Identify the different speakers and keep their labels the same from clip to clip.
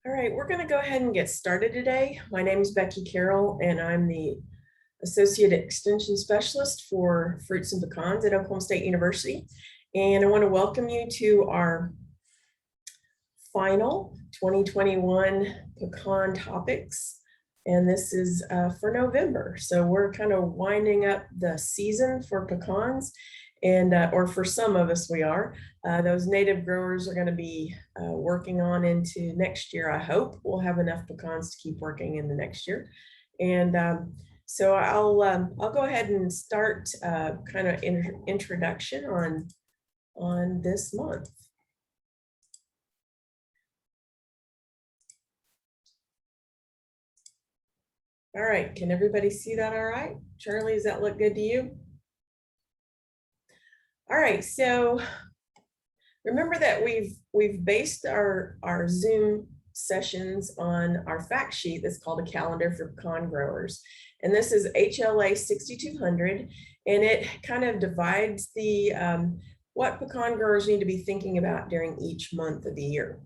Speaker 1: All right, we're going to go ahead and get started today. My name is Becky Carroll, and I'm the Associate Extension Specialist for Fruits and Pecans at Oklahoma State University. And I want to welcome you to our final 2021 pecan topics. And this is for November. So we're kind of winding up the season for pecans. And or for some of us, we are. Those native growers are going to be working on into next year. I hope we'll have enough pecans to keep working in the next year. And so I'll go ahead and start kind of introduction on this month. All right, can everybody see that all right? Charlie, does that look good to you? All right, so remember that we've based our Zoom sessions on our fact sheet that's called a calendar for pecan growers. And this is HLA 6200, and it kind of divides the what pecan growers need to be thinking about during each month of the year.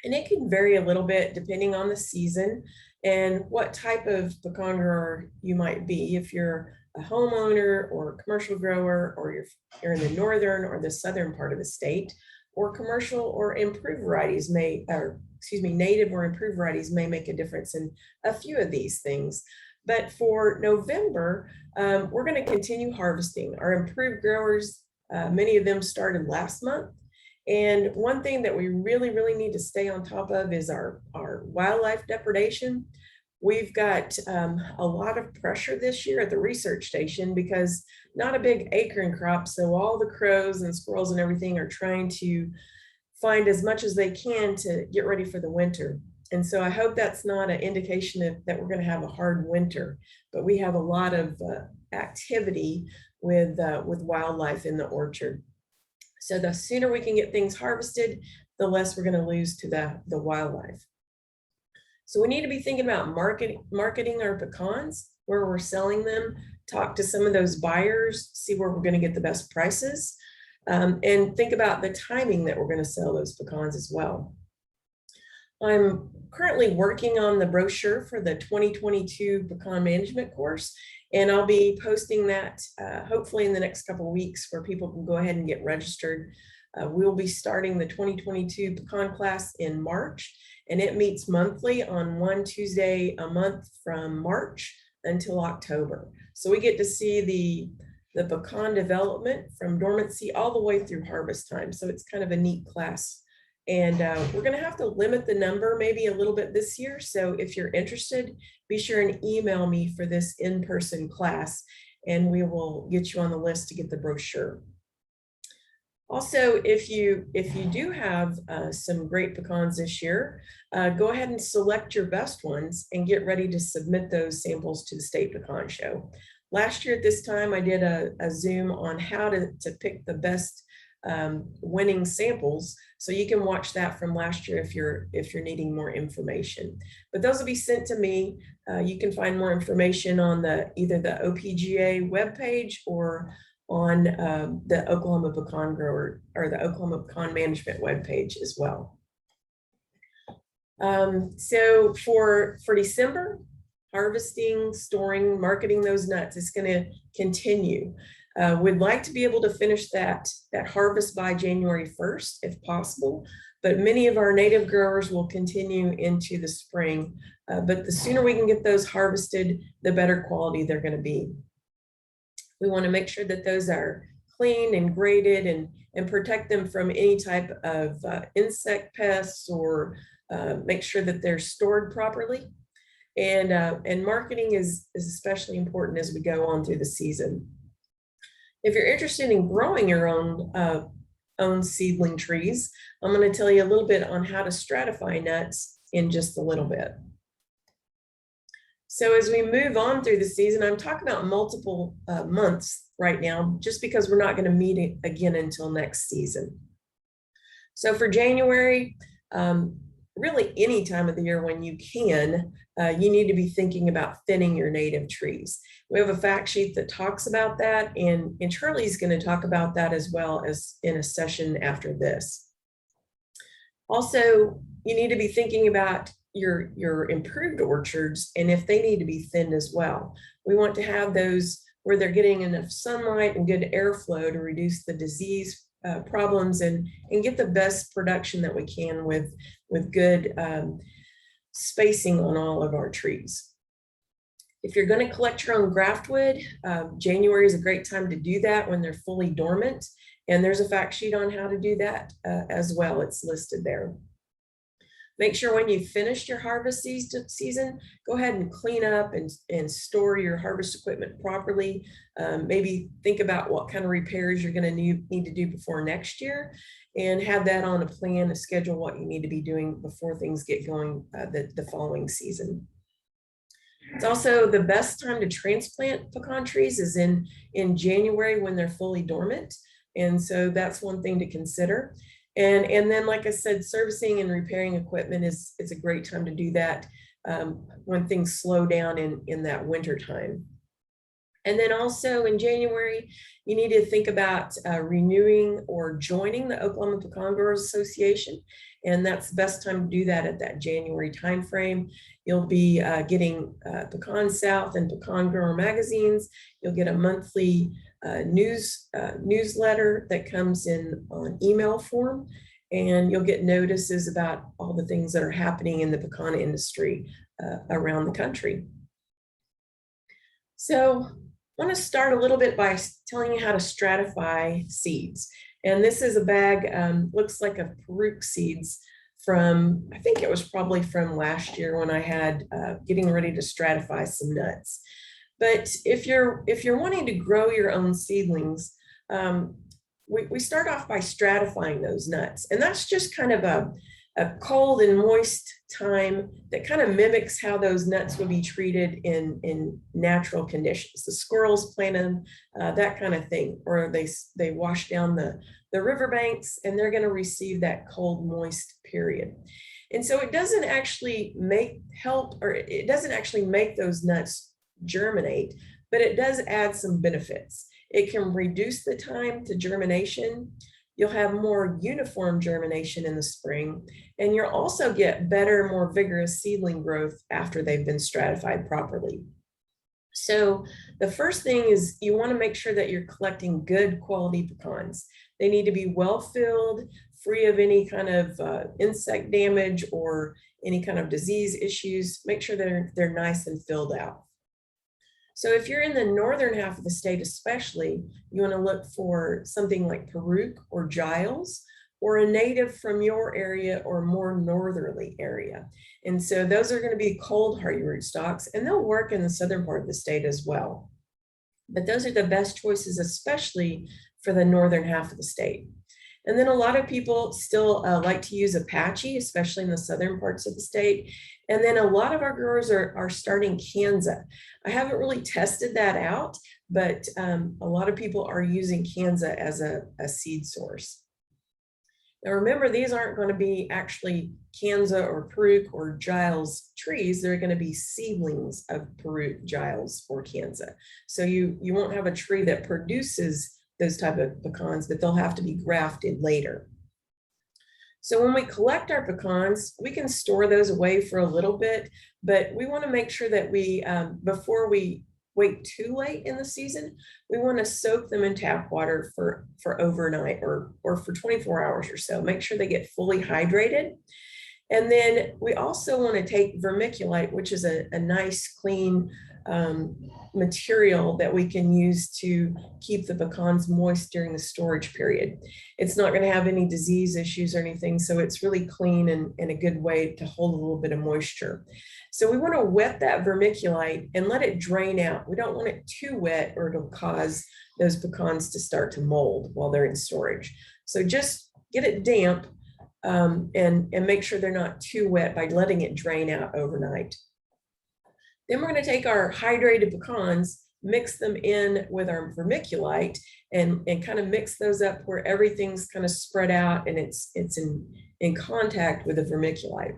Speaker 1: And it can vary a little bit depending on the season and what type of pecan grower you might be. If you're a homeowner or a commercial grower, or you're in the northern or the southern part of the state, or commercial or improved varieties native or improved varieties may make a difference in a few of these things. But for November, we're going to continue harvesting. Our improved growers, many of them started last month. And one thing that we really need to stay on top of is our wildlife depredation. We've got a lot of pressure this year at the research station because not a big acorn crop. So all the crows and squirrels and everything are trying to find as much as they can to get ready for the winter. And so I hope that's not an indication that we're going to have a hard winter, but we have a lot of activity with wildlife in the orchard. So the sooner we can get things harvested, the less we're going to lose to the wildlife. So we need to be thinking about marketing our pecans, where we're selling them, talk to some of those buyers, see where we're going to get the best prices, and think about the timing that we're going to sell those pecans as well. I'm currently working on the brochure for the 2022 pecan management course, and I'll be posting that hopefully in the next couple of weeks where people can go ahead and get registered. We'll be starting the 2022 pecan class in March, and it meets monthly on one Tuesday a month from March until October. So we get to see the pecan development from dormancy all the way through harvest time. So it's kind of a neat class. And we're going to have to limit the number maybe a little bit this year. So if you're interested, be sure and email me for this in-person class, and we will get you on the list to get the brochure. Also, if you do have some great pecans this year, go ahead and select your best ones and get ready to submit those samples to the State Pecan Show. Last year at this time, I did a Zoom on how to pick the best winning samples, so you can watch that from last year if you're needing more information. But those will be sent to me. You can find more information on either the OPGA webpage or on the Oklahoma Pecan Grower or the Oklahoma Pecan Management webpage as well. So for December, harvesting, storing, marketing those nuts is going to continue. We'd like to be able to finish that harvest by January 1st, if possible, but many of our native growers will continue into the spring. But the sooner we can get those harvested, the better quality they're going to be. We want to make sure that those are clean and graded and protect them from any type of insect pests, or make sure that they're stored properly. And marketing is especially important as we go on through the season. If you're interested in growing your own seedling trees, I'm going to tell you a little bit on how to stratify nuts in just a little bit. So as we move on through the season, I'm talking about multiple months right now, just because we're not going to meet again until next season. So for January, really any time of the year when you can, you need to be thinking about thinning your native trees. We have a fact sheet that talks about that, and Charlie's going to talk about that as well as in a session after this. Also, you need to be thinking about your improved orchards and if they need to be thinned as well. We want to have those where they're getting enough sunlight and good airflow to reduce the disease problems and get the best production that we can with good spacing on all of our trees. If you're going to collect your own graft wood, January is a great time to do that when they're fully dormant. And there's a fact sheet on how to do that as well. It's listed there. Make sure when you've finished your harvest season, go ahead and clean up and store your harvest equipment properly. Maybe think about what kind of repairs you're going to need to do before next year, and have that on a plan to schedule what you need to be doing before things get going the following season. It's also the best time to transplant pecan trees is in January when they're fully dormant. And so that's one thing to consider. And then, like I said, servicing and repairing equipment is a great time to do that when things slow down in that winter time. And then also in January, you need to think about renewing or joining the Oklahoma Pecan Growers Association. And that's the best time to do that at that January timeframe. You'll be getting Pecan South and Pecan Grower magazines. You'll get a monthly newsletter that comes in on email form, and you'll get notices about all the things that are happening in the pecan industry around the country. So I want to start a little bit by telling you how to stratify seeds. And this is a bag, looks like a Peruke seeds from, I think it was probably from last year when I had getting ready to stratify some nuts. But if you're wanting to grow your own seedlings, we start off by stratifying those nuts. And that's just kind of a cold and moist time that kind of mimics how those nuts would be treated in natural conditions. The squirrels plant them, that kind of thing, or they wash down the riverbanks, and they're going to receive that cold, moist period. And so it doesn't actually make those nuts germinate, but it does add some benefits. It can reduce the time to germination. You'll have more uniform germination in the spring, and you'll also get better, more vigorous seedling growth after they've been stratified properly. So the first thing is you want to make sure that you're collecting good quality pecans. They need to be well filled, free of any kind of insect damage or any kind of disease issues. Make sure they're nice and filled out. So if you're in the northern half of the state especially, you want to look for something like Peruke or Giles, or a native from your area or more northerly area. And so those are going to be cold hardy rootstocks, and they'll work in the southern part of the state as well. But those are the best choices, especially for the northern half of the state. And then a lot of people still like to use Apache, especially in the southern parts of the state. And then a lot of our growers are starting Kanza. I haven't really tested that out, but a lot of people are using Kanza as a seed source. Now remember, these aren't going to be actually Kanza or Peruke or Giles trees. They're going to be seedlings of Peruke, Giles, or Kanza. So you won't have a tree that produces those type of pecans, but they'll have to be grafted later. So when we collect our pecans, we can store those away for a little bit, but we want to make sure that we, before we wait too late in the season, we want to soak them in tap water for overnight or for 24 hours or so. Make sure they get fully hydrated. And then we also want to take vermiculite, which is a nice, clean material that we can use to keep the pecans moist during the storage period. It's not going to have any disease issues or anything, so it's really clean and a good way to hold a little bit of moisture. So we want to wet that vermiculite and let it drain out. We don't want it too wet or it'll cause those pecans to start to mold while they're in storage. So just get it damp and make sure they're not too wet by letting it drain out overnight. Then we're going to take our hydrated pecans, mix them in with our vermiculite, and kind of mix those up where everything's kind of spread out and it's in contact with the vermiculite.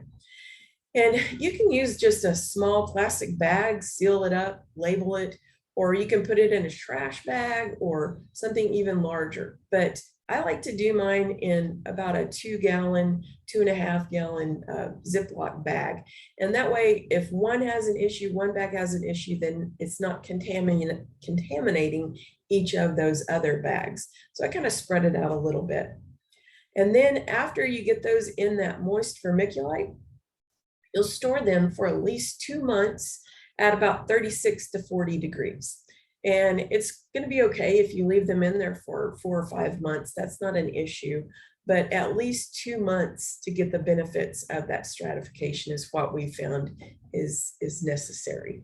Speaker 1: And you can use just a small plastic bag, seal it up, label it, or you can put it in a trash bag or something even larger. But I like to do mine in about a 2-gallon, 2.5-gallon Ziploc bag. And that way, if one has an issue, one bag has an issue, then it's not contaminating each of those other bags. So I kind of spread it out a little bit. And then after you get those in that moist vermiculite, you'll store them for at least 2 months at about 36 to 40 degrees. And it's going to be okay if you leave them in there for 4 or 5 months. That's not an issue, but at least 2 months to get the benefits of that stratification is what we found is necessary.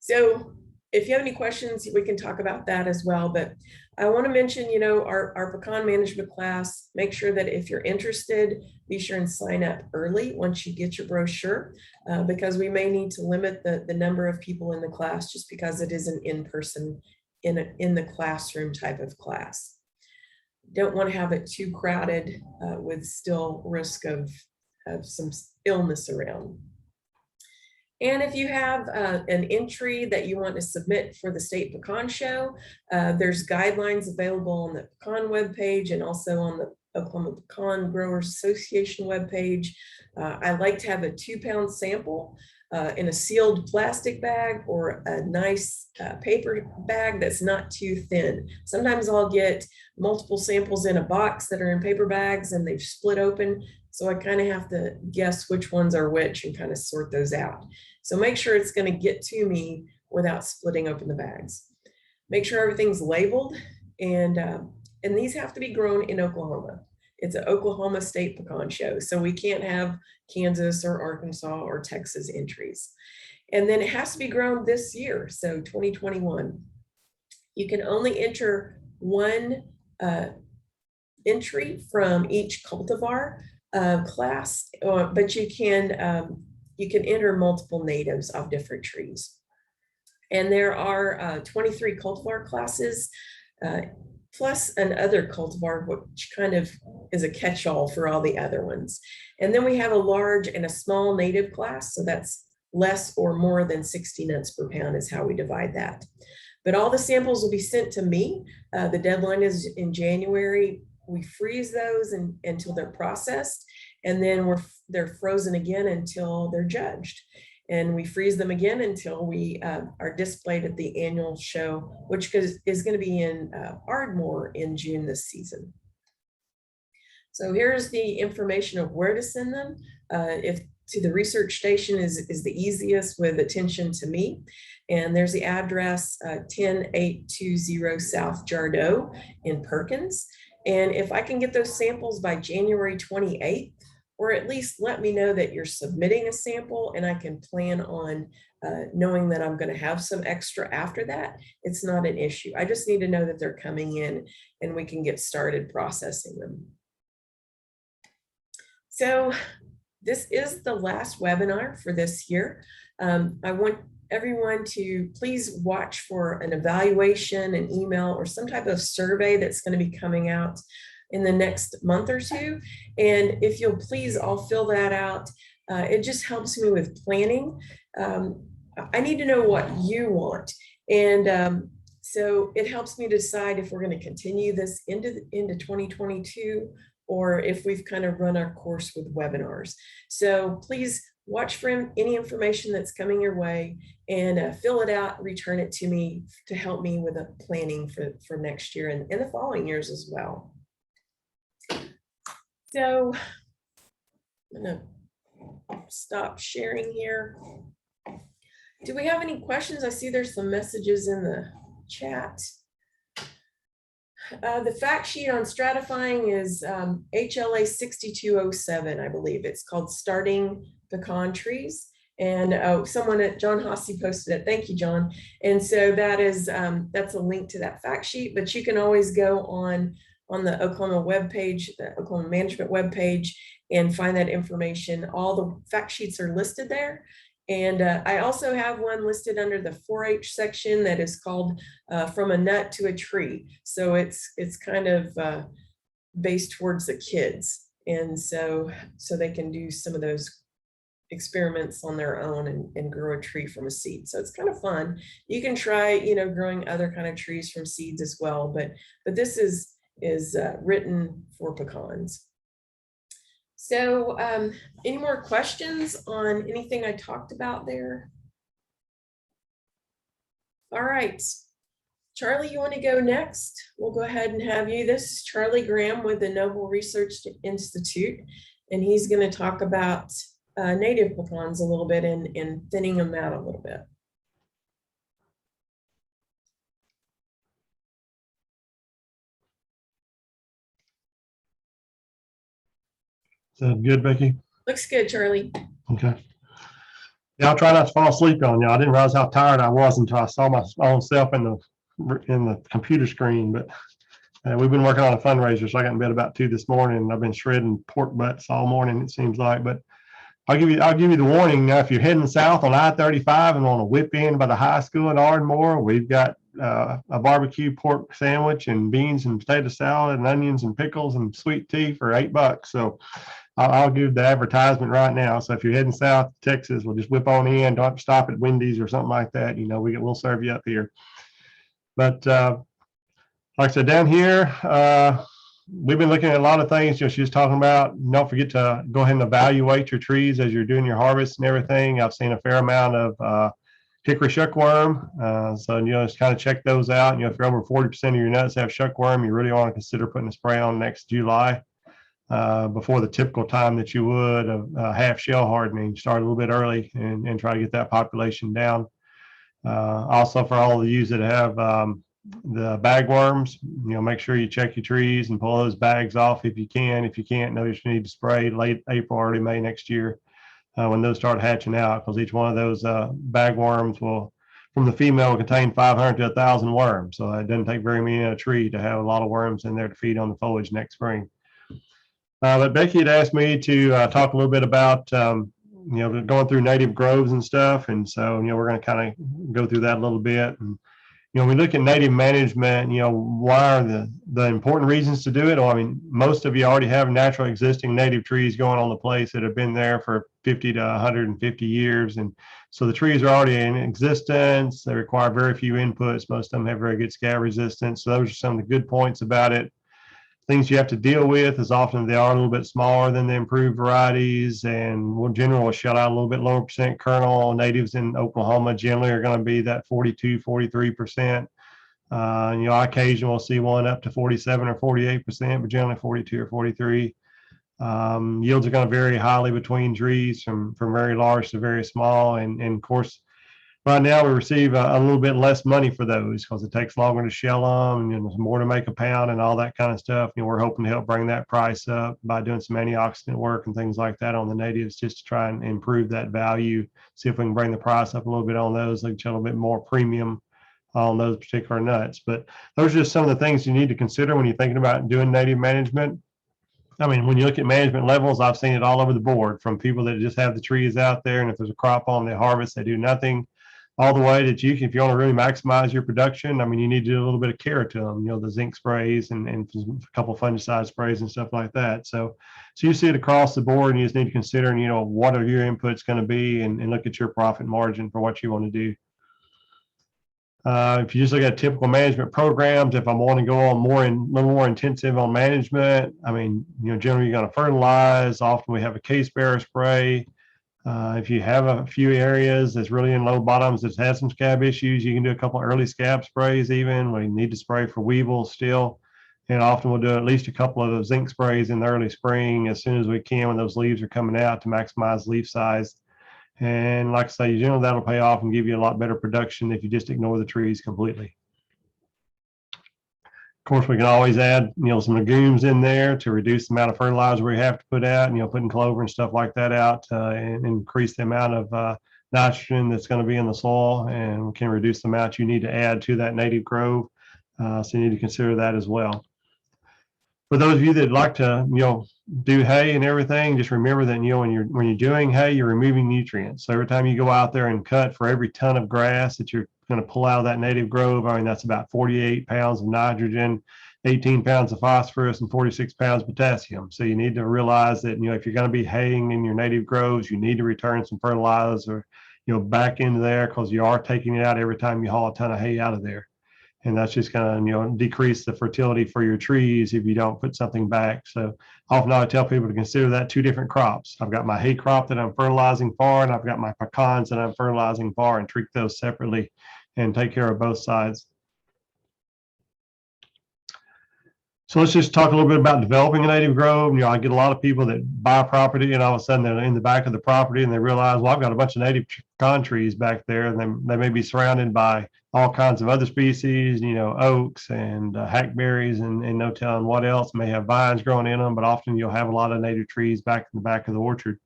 Speaker 1: So if you have any questions, we can talk about that as well. But I want to mention, you know, our pecan management class, make sure that if you're interested, be sure and sign up early once you get your brochure, because we may need to limit the number of people in the class just because it is an in-person, in the classroom type of class. Don't want to have it too crowded with still risk of some illness around. And if you have an entry that you want to submit for the State Pecan Show, there's guidelines available on the Pecan webpage and also on the Oklahoma Pecan Growers Association webpage. I like to have a 2-pound sample in a sealed plastic bag or a nice paper bag that's not too thin. Sometimes I'll get multiple samples in a box that are in paper bags and they've split open. So I kind of have to guess which ones are which and kind of sort those out. So make sure it's going to get to me without splitting open the bags. Make sure everything's labeled, and these have to be grown in Oklahoma. It's an Oklahoma State Pecan Show, so we can't have Kansas or Arkansas or Texas entries. And then it has to be grown this year, so 2021. You can only enter one entry from each cultivar class, but you can enter multiple natives of different trees. And there are 23 cultivar classes, plus another cultivar, which kind of is a catch-all for all the other ones. And then we have a large and a small native class, so that's less or more than 60 nuts per pound is how we divide that. But all the samples will be sent to me. The deadline is in January. We freeze those until they're processed, and then they're frozen again until they're judged. And we freeze them again until we are displayed at the annual show, which is going to be in Ardmore in June this season. So here's the information of where to send them. If to the research station is the easiest with attention to me. And there's the address 10820 South Jardeau in Perkins. And if I can get those samples by January 28th, or at least let me know that you're submitting a sample and I can plan on knowing that I'm going to have some extra after that, it's not an issue. I just need to know that they're coming in and we can get started processing them. So this is the last webinar for this year. I want everyone to please watch for an evaluation, an email, or some type of survey that's going to be coming out in the next month or two. And if you'll please all fill that out, it just helps me with planning. I need to know what you want. And so it helps me decide if we're going to continue this into 2022 or if we've kind of run our course with webinars. So please watch for any information that's coming your way and fill it out, return it to me to help me with a planning for next year and the following years as well. So I'm gonna stop sharing here. Do we have any questions? I see there's some messages in the chat. The fact sheet on stratifying is HLA 6207, I believe. It's called Starting Pecan Trees. And someone at John Hossie posted it. Thank you, John. And so that is that's a link to that fact sheet, but you can always go on the Oklahoma webpage, the Oklahoma management webpage, and find that information. All the fact sheets are listed there. And I also have one listed under the 4-H section that is called From a Nut to a Tree. So it's kind of based towards the kids. And so they can do some of those experiments on their own and grow a tree from a seed. So it's kind of fun. You can try, you know, growing other kind of trees from seeds as well, but this is written for pecans. So any more questions on anything I talked about there? All right, Charlie, you want to go next? We'll go ahead and have you. This is Charlie Graham with the Noble Research Institute, and he's going to talk about native pecans a little bit and thinning them out a little bit.
Speaker 2: Sounds good, Becky?
Speaker 1: Looks good, Charlie.
Speaker 2: Okay. Yeah, I'll try not to fall asleep on you. I didn't realize how tired I was until I saw my own self in the computer screen. But we've been working on a fundraiser, so I got in bed about 2 this morning, and I've been shredding pork butts all morning, it seems like. But I'll give you the warning now. If you're heading south on I-35 and want to whip in by the high school in Ardmore, we've got a barbecue pork sandwich and beans and potato salad and onions and pickles and sweet tea for $8. So I'll give the advertisement right now. So if you're heading south to Texas, we'll just whip on in. Don't stop at Wendy's or something like that. You know, we'll serve you up here. But like I said, down here, we've been looking at a lot of things. You know, she was talking about, don't forget to go ahead and evaluate your trees as you're doing your harvest and everything. I've seen a fair amount of hickory shuckworm. So, you know, just kind of check those out. You know, if you're over 40% of your nuts have shuckworm, you really want to consider putting a spray on next July. Before the typical time that you would of half shell hardening. Start a little bit early and try to get that population down. Also, for all of you that have the bagworms, you know, make sure you check your trees and pull those bags off if you can. If you can't, know you need to spray late April, early May next year when those start hatching out, because each one of those bagworms will, from the female, will contain 500 to 1,000 worms. So it doesn't take very many in a tree to have a lot of worms in there to feed on the foliage next spring. But Becky had asked me to talk a little bit about, you know, going through native groves and stuff. And so, you know, we're going to kind of go through that a little bit. And, you know, we look at native management, you know, why are the important reasons to do it? Well, I mean, most of you already have natural existing native trees going on the place that have been there for 50 to 150 years. And so the trees are already in existence. They require very few inputs. Most of them have very good scab resistance. So those are some of the good points about it. Things you have to deal with is often they are a little bit smaller than the improved varieties, and will generally shut out a little bit lower percent kernel. Natives in Oklahoma generally are going to be that 42, 43%. You know, occasionally we'll see one up to 47 or 48%, but generally 42 or 43. Yields are going to vary highly between trees from very large to very small, and of course, right now we receive a little bit less money for those because it takes longer to shell them, and you know, there's more to make a pound and all that kind of stuff. You know, we're hoping to help bring that price up by doing some antioxidant work and things like that on the natives, just to try and improve that value. See if we can bring the price up a little bit on those, like a little bit more premium on those particular nuts. But those are just some of the things you need to consider when you're thinking about doing native management. I mean, when you look at management levels, I've seen it all over the board, from people that just have the trees out there, and if there's a crop on, they harvest, they do nothing, all the way that if you want to really maximize your production, I mean, you need to do a little bit of care to them, you know, the zinc sprays and a couple of fungicide sprays and stuff like that. So you see it across the board, and you just need to consider, you know, what are your inputs going to be, and look at your profit margin for what you want to do. If you just look at typical management programs, if I want to go on a little more intensive on management, I mean, you know, generally you're going to fertilize. Often we have a case bearer spray. If you have a few areas that's really in low bottoms that has some scab issues, you can do a couple of early scab sprays even. We need to spray for weevils still. And often we'll do at least a couple of those zinc sprays in the early spring as soon as we can when those leaves are coming out to maximize leaf size. And like I say, generally that'll pay off and give you a lot better production if you just ignore the trees completely. Of course, we can always add, you know, some legumes in there to reduce the amount of fertilizer we have to put out, you know, putting clover and stuff like that out and increase the amount of nitrogen that's going to be in the soil, and we can reduce the amount you need to add to that native grove. So you need to consider that as well. For those of you that like to, you know, do hay and everything, just remember that, you know, when you're doing hay, you're removing nutrients. So every time you go out there and cut, for every ton of grass that you're going to pull out of that native grove. I mean, that's about 48 pounds of nitrogen, 18 pounds of phosphorus, and 46 pounds of potassium. So you need to realize that, if you're going to be haying in your native groves, you need to return some fertilizer, back into there, because you are taking it out every time you haul a ton of hay out of there. And that's just going to, decrease the fertility for your trees if you don't put something back. So often I tell people to consider that two different crops. I've got my hay crop that I'm fertilizing for, and I've got my pecans that I'm fertilizing for, and treat those separately and take care of both sides. So let's just talk a little bit about developing a native grove. I get a lot of people that buy property, and all of a sudden they're in the back of the property and they realize, well, I've got a bunch of native pecan trees back there, and they may be surrounded by all kinds of other species, oaks and hackberries and no telling what else. May have vines growing in them, but often you'll have a lot of native trees back in the back of the orchard,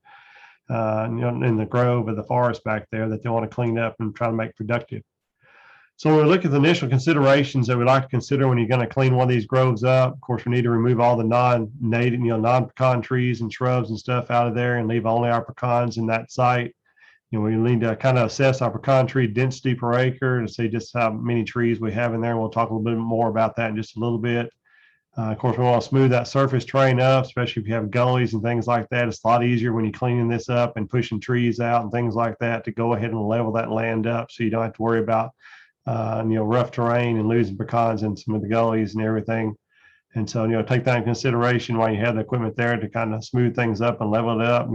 Speaker 2: in the grove or the forest back there that they want to clean up and try to make productive. So when we look at the initial considerations that we like to consider when you're going to clean one of these groves up, of course, we need to remove all the non-native, non-pecan trees and shrubs and stuff out of there and leave only our pecans in that site. We need to kind of assess our pecan tree density per acre to see just how many trees we have in there. We'll talk a little bit more about that in just a little bit. Of course, we want to smooth that surface terrain up, especially if you have gullies and things like that. It's a lot easier when you're cleaning this up and pushing trees out and things like that to go ahead and level that land up, so you don't have to worry about rough terrain and losing pecans in some of the gullies and everything. And so, take that in consideration while you have the equipment there to kind of smooth things up and level it up.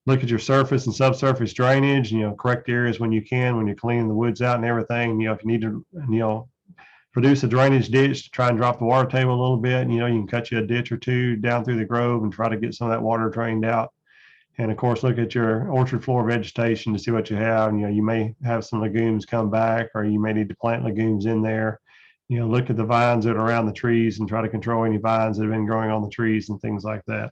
Speaker 2: Look at your surface and subsurface drainage, correct areas when you can, when you're cleaning the woods out and everything. If you need to, produce a drainage ditch to try and drop the water table a little bit, you can cut you a ditch or two down through the grove and try to get some of that water drained out. And of course, look at your orchard floor vegetation to see what you have. You may have some legumes come back, or you may need to plant legumes in there. Look at the vines that are around the trees and try to control any vines that have been growing on the trees and things like that.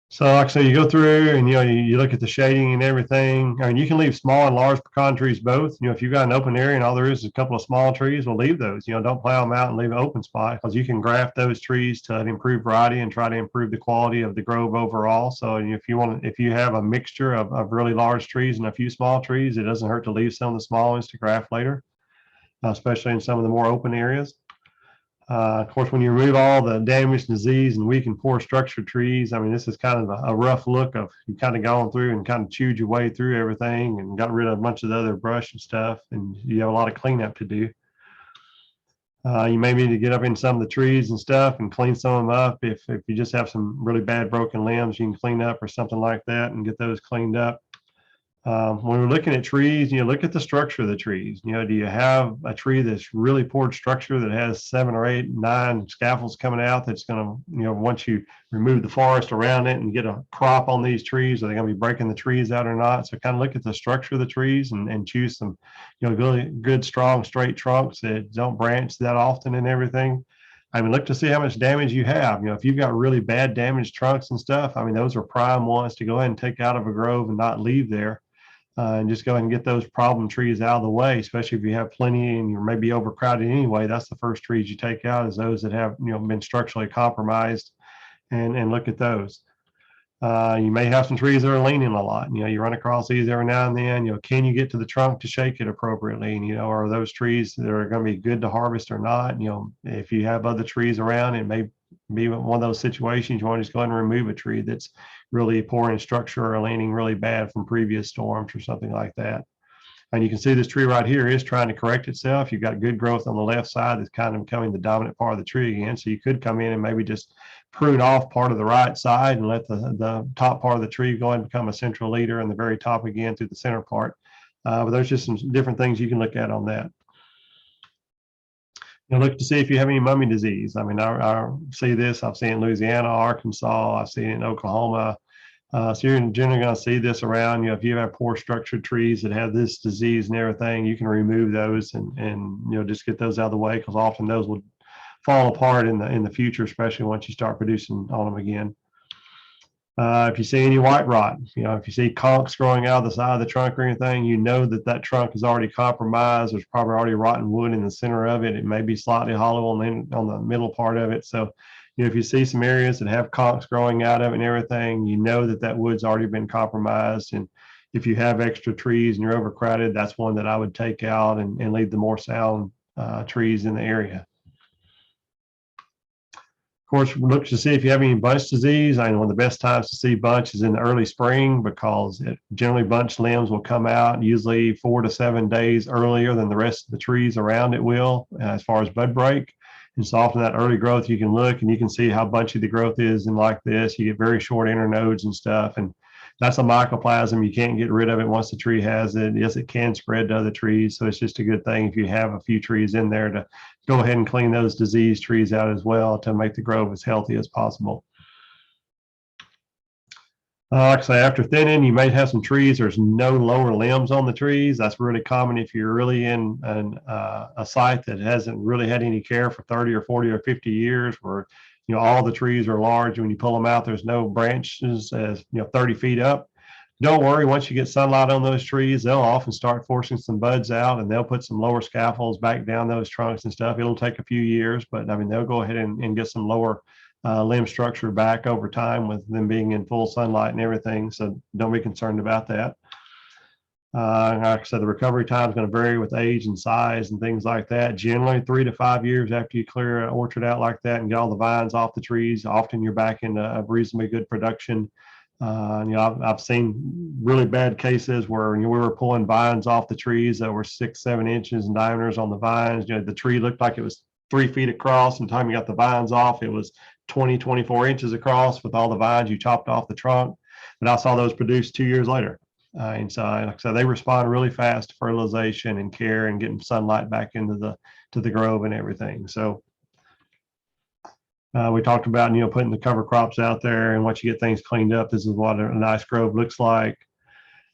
Speaker 2: So like I say, you go through and, you look at the shading and everything. I mean, you can leave small and large pecan trees both. If you've got an open area and all there is a couple of small trees, well, leave those. Don't plow them out and leave an open spot, because you can graft those trees to improve variety and try to improve the quality of the grove overall. So if you have a mixture of really large trees and a few small trees, it doesn't hurt to leave some of the small ones to graft later, especially in some of the more open areas. Of course, when you remove all the damaged, disease, and weak and poor structured trees, I mean, this is kind of a rough look of you kind of gone through and kind of chewed your way through everything and got rid of a bunch of the other brush and stuff, and you have a lot of cleanup to do. You may need to get up in some of the trees and stuff and clean some of them up. If you just have some really bad broken limbs, you can clean up or something like that and get those cleaned up. When we're looking at trees, look at the structure of the trees. Do you have a tree that's really poor structure that has 7 or 8, 9 scaffolds coming out that's going to, once you remove the forest around it and get a crop on these trees, are they going to be breaking the trees out or not? So kind of look at the structure of the trees and choose some, really good, strong, straight trunks that don't branch that often and everything. I mean, look to see how much damage you have. If you've got really bad damaged trunks and stuff, I mean, those are prime ones to go ahead and take out of a grove and not leave there. And just go ahead and get those problem trees out of the way, especially if you have plenty and you're maybe overcrowded anyway. That's the first trees you take out, is those that have been structurally compromised, and look at those. You may have some trees that are leaning a lot. You run across these every now and then. Can you get to the trunk to shake it appropriately? And are those trees that are going to be good to harvest or not? If you have other trees around, it may be one of those situations you want to just go ahead and remove a tree that's really poor in structure or leaning really bad from previous storms or something like that. And you can see this tree right here is trying to correct itself. You've got good growth on the left side that's kind of becoming the dominant part of the tree again. So you could come in and maybe just prune off part of the right side and let the top part of the tree go and become a central leader, and the very top again through the center part. But there's just some different things you can look at on that. Look to see if you have any mummy disease. I mean, I see this. I've seen it in Louisiana, Arkansas. I've seen it in Oklahoma. So you're generally going to see this around. If you have poor structured trees that have this disease and everything, you can remove those and just get those out of the way, because often those will fall apart in the future, especially once you start producing on them again. If you see any white rot, if you see conchs growing out of the side of the trunk or anything, that trunk is already compromised. There's probably already rotten wood in the center of it. It may be slightly hollow on the middle part of it. So, if you see some areas that have conchs growing out of it and everything, that wood's already been compromised. And if you have extra trees and you're overcrowded, that's one that I would take out and leave the more sound trees in the area. Of course, look to see if you have any bunch disease. I know one of the best times to see bunch is in the early spring, because generally bunch limbs will come out usually 4 to 7 days earlier than the rest of the trees around it will, as far as bud break. And so often that early growth, you can look and you can see how bunchy the growth is. And like this, you get very short internodes and stuff. And that's a mycoplasm. You can't get rid of it once the tree has it. Yes, it can spread to other trees. So it's just a good thing if you have a few trees in there to go ahead and clean those diseased trees out as well to make the grove as healthy as possible. Like I say, after thinning, you may have some trees. There's no lower limbs on the trees. That's really common if you're really in a site that hasn't really had any care for 30 or 40 or 50 years, where all the trees are large. When you pull them out, there's no branches as 30 feet up. Don't worry, once you get sunlight on those trees, they'll often start forcing some buds out, and they'll put some lower scaffolds back down those trunks and stuff. It'll take a few years, but I mean, they'll go ahead and get some lower limb structure back over time with them being in full sunlight and everything. So don't be concerned about that. Like I said, the recovery time is going to vary with age and size and things like that. Generally 3 to 5 years after you clear an orchard out like that and get all the vines off the trees, often you're back into a reasonably good production. I've seen really bad cases where we were pulling vines off the trees that were 6, 7 inches in diameters on the vines. The tree looked like it was 3 feet across. And the time you got the vines off, it was 20, 24 inches across with all the vines you chopped off the trunk. But I saw those produced 2 years later. And so, like I said, they respond really fast to fertilization and care and getting sunlight back into the grove and everything. So we talked about, putting the cover crops out there, and once you get things cleaned up, this is what a nice grove looks like.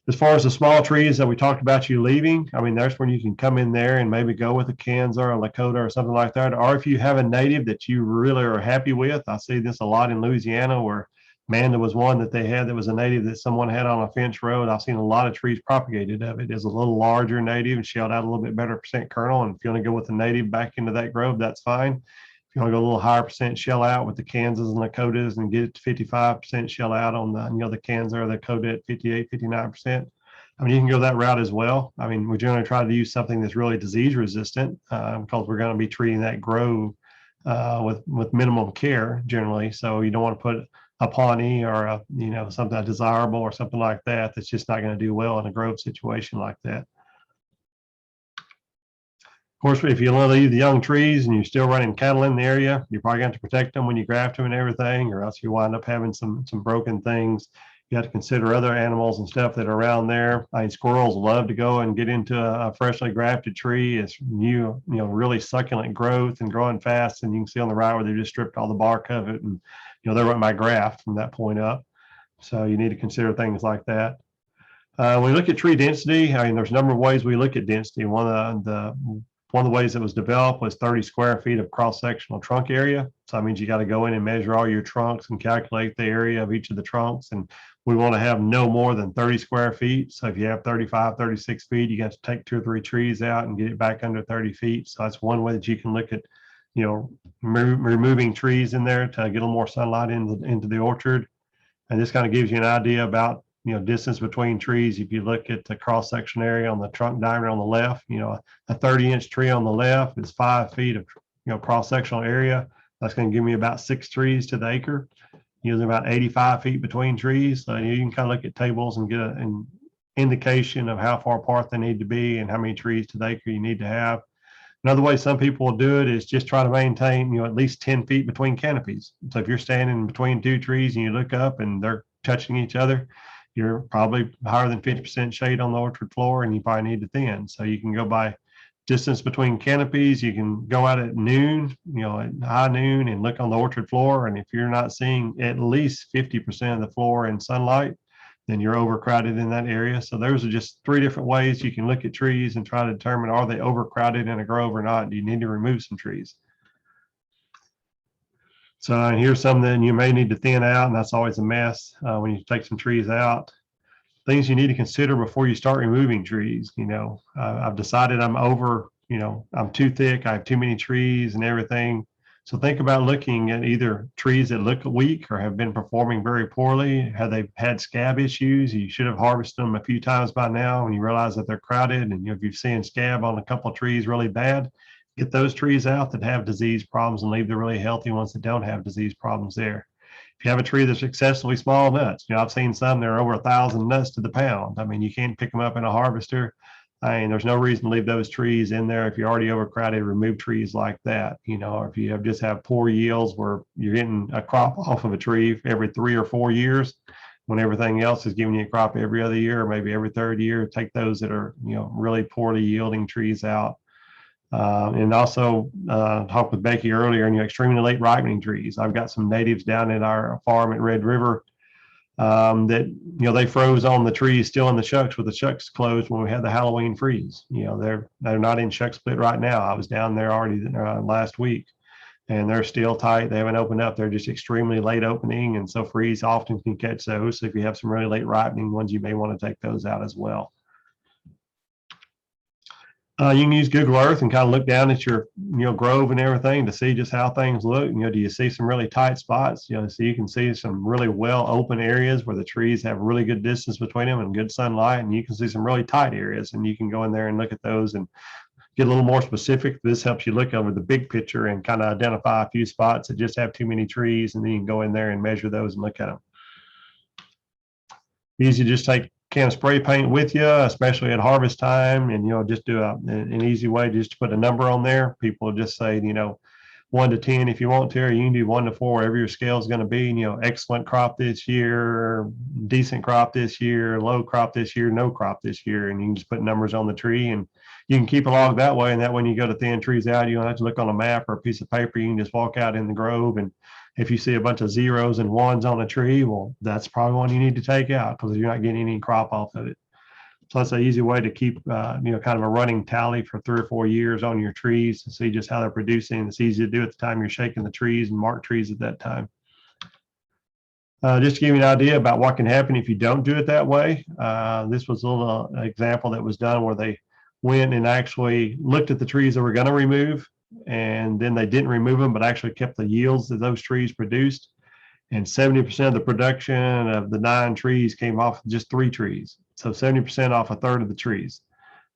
Speaker 2: As far as the small trees that we talked about you leaving, I mean, there's when you can come in there and maybe go with a Kansas or a Lakota or something like that. Or if you have a native that you really are happy with, I see this a lot in Louisiana, where Manda was one that they had that was a native that someone had on a fence road. I've seen a lot of trees propagated of it. It's a little larger native and shelled out a little bit better percent kernel. And if you want to go with the native back into that grove, that's fine. If you want to go a little higher percent shell out with the Kansas and Lakotas and get it to 55% shell out on the Kansas or the Lakota at 58, 59%. I mean, you can go that route as well. I mean, we generally try to use something that's really disease resistant because we're going to be treating that grove with minimum care generally. So you don't want to put a Pawnee or a, something desirable or something like that that's just not going to do well in a grove situation like that. Of course, if you leave the young trees and you're still running cattle in the area, you're probably going to have to protect them when you graft them and everything, or else you wind up having some broken things. You have to consider other animals and stuff that are around there. I mean, squirrels love to go and get into a freshly grafted tree. It's new, really succulent growth and growing fast. And you can see on the right where they just stripped all the bark of it, and they're running by graft from that point up. So you need to consider things like that. When we look at tree density, I mean, there's a number of ways we look at density. One of the ways that was developed was 30 square feet of cross-sectional trunk area. So that means you got to go in and measure all your trunks and calculate the area of each of the trunks. And we want to have no more than 30 square feet. So if you have 35, 36 feet, you got to take 2 or 3 trees out and get it back under 30 feet. So that's one way that you can look at, removing trees in there to get a little more sunlight into the orchard. And this kind of gives you an idea about distance between trees. If you look at the cross-section area on the trunk diameter on the left, a 30-inch tree on the left is 5 feet of cross-sectional area. That's going to give me about 6 trees to the acre, using about 85 feet between trees. So you can kind of look at tables and get an indication of how far apart they need to be and how many trees to the acre you need to have. Another way some people will do it is just try to maintain, at least 10 feet between canopies. So if you're standing between 2 trees and you look up and they're touching each other, you're probably higher than 50% shade on the orchard floor, and you probably need to thin. So you can go by distance between canopies. You can go out at noon, at high noon, and look on the orchard floor. And if you're not seeing at least 50% of the floor in sunlight, then you're overcrowded in that area. So those are just 3 different ways you can look at trees and try to determine, are they overcrowded in a grove or not? Do you need to remove some trees? So here's some that you may need to thin out, and that's always a mess when you take some trees out. Things you need to consider before you start removing trees. I've decided I'm over, I'm too thick, I have too many trees and everything. So think about looking at either trees that look weak or have been performing very poorly. Have they had scab issues? You should have harvested them a few times by now when you realize that they're crowded. And if you're seeing scab on a couple of trees really bad, get those trees out that have disease problems and leave the really healthy ones that don't have disease problems there. If you have a tree that's excessively small nuts, I've seen some that are over 1,000 nuts to the pound. I mean, you can't pick them up in a harvester. I mean, there's no reason to leave those trees in there. If you're already overcrowded, remove trees like that, or if you just have poor yields where you're getting a crop off of a tree every 3 or 4 years, when everything else is giving you a crop every other year, or maybe every third year, take those that are, really poorly yielding trees out. And also talked with Becky earlier, and extremely late ripening trees. I've got some natives down at our farm at Red River that they froze on the trees still in the shucks with the shucks closed when we had the Halloween freeze. They're not in shuck split right now. I was down there already last week, and they're still tight. They haven't opened up. They're just extremely late opening, and so freeze often can catch those. So if you have some really late ripening ones, you may want to take those out as well. You can use Google Earth and kind of look down at your, grove and everything to see just how things look. Do you see some really tight spots? So you can see some really well open areas where the trees have really good distance between them and good sunlight, and you can see some really tight areas, and you can go in there and look at those and get a little more specific. This helps you look over the big picture and kind of identify a few spots that just have too many trees, and then you can go in there and measure those and look at them. Easy to just take can of spray paint with you, especially at harvest time, and just do an easy way just to put a number on there. People will just say 1 to 10 if you want to, or you can do 1 to 4, wherever your scale is going to be. Excellent crop this year, decent crop this year, low crop this year, no crop this year, and you can just put numbers on the tree, and you can keep a log that way. And that when you go to thin trees out, you don't have to look on a map or a piece of paper. You can just walk out in the grove, and if you see a bunch of zeros and ones on a tree, well, that's probably one you need to take out because you're not getting any crop off of it. So that's an easy way to keep, kind of a running tally for 3 or 4 years on your trees to see just how they're producing. It's easy to do at the time you're shaking the trees and mark trees at that time. Just to give you an idea about what can happen if you don't do it that way. This was a little example that was done where they went and actually looked at the trees that were going to remove, and then they didn't remove them, but actually kept the yields that those trees produced. And 70% of the production of the 9 trees came off just 3 trees. So 70% off a third of the trees.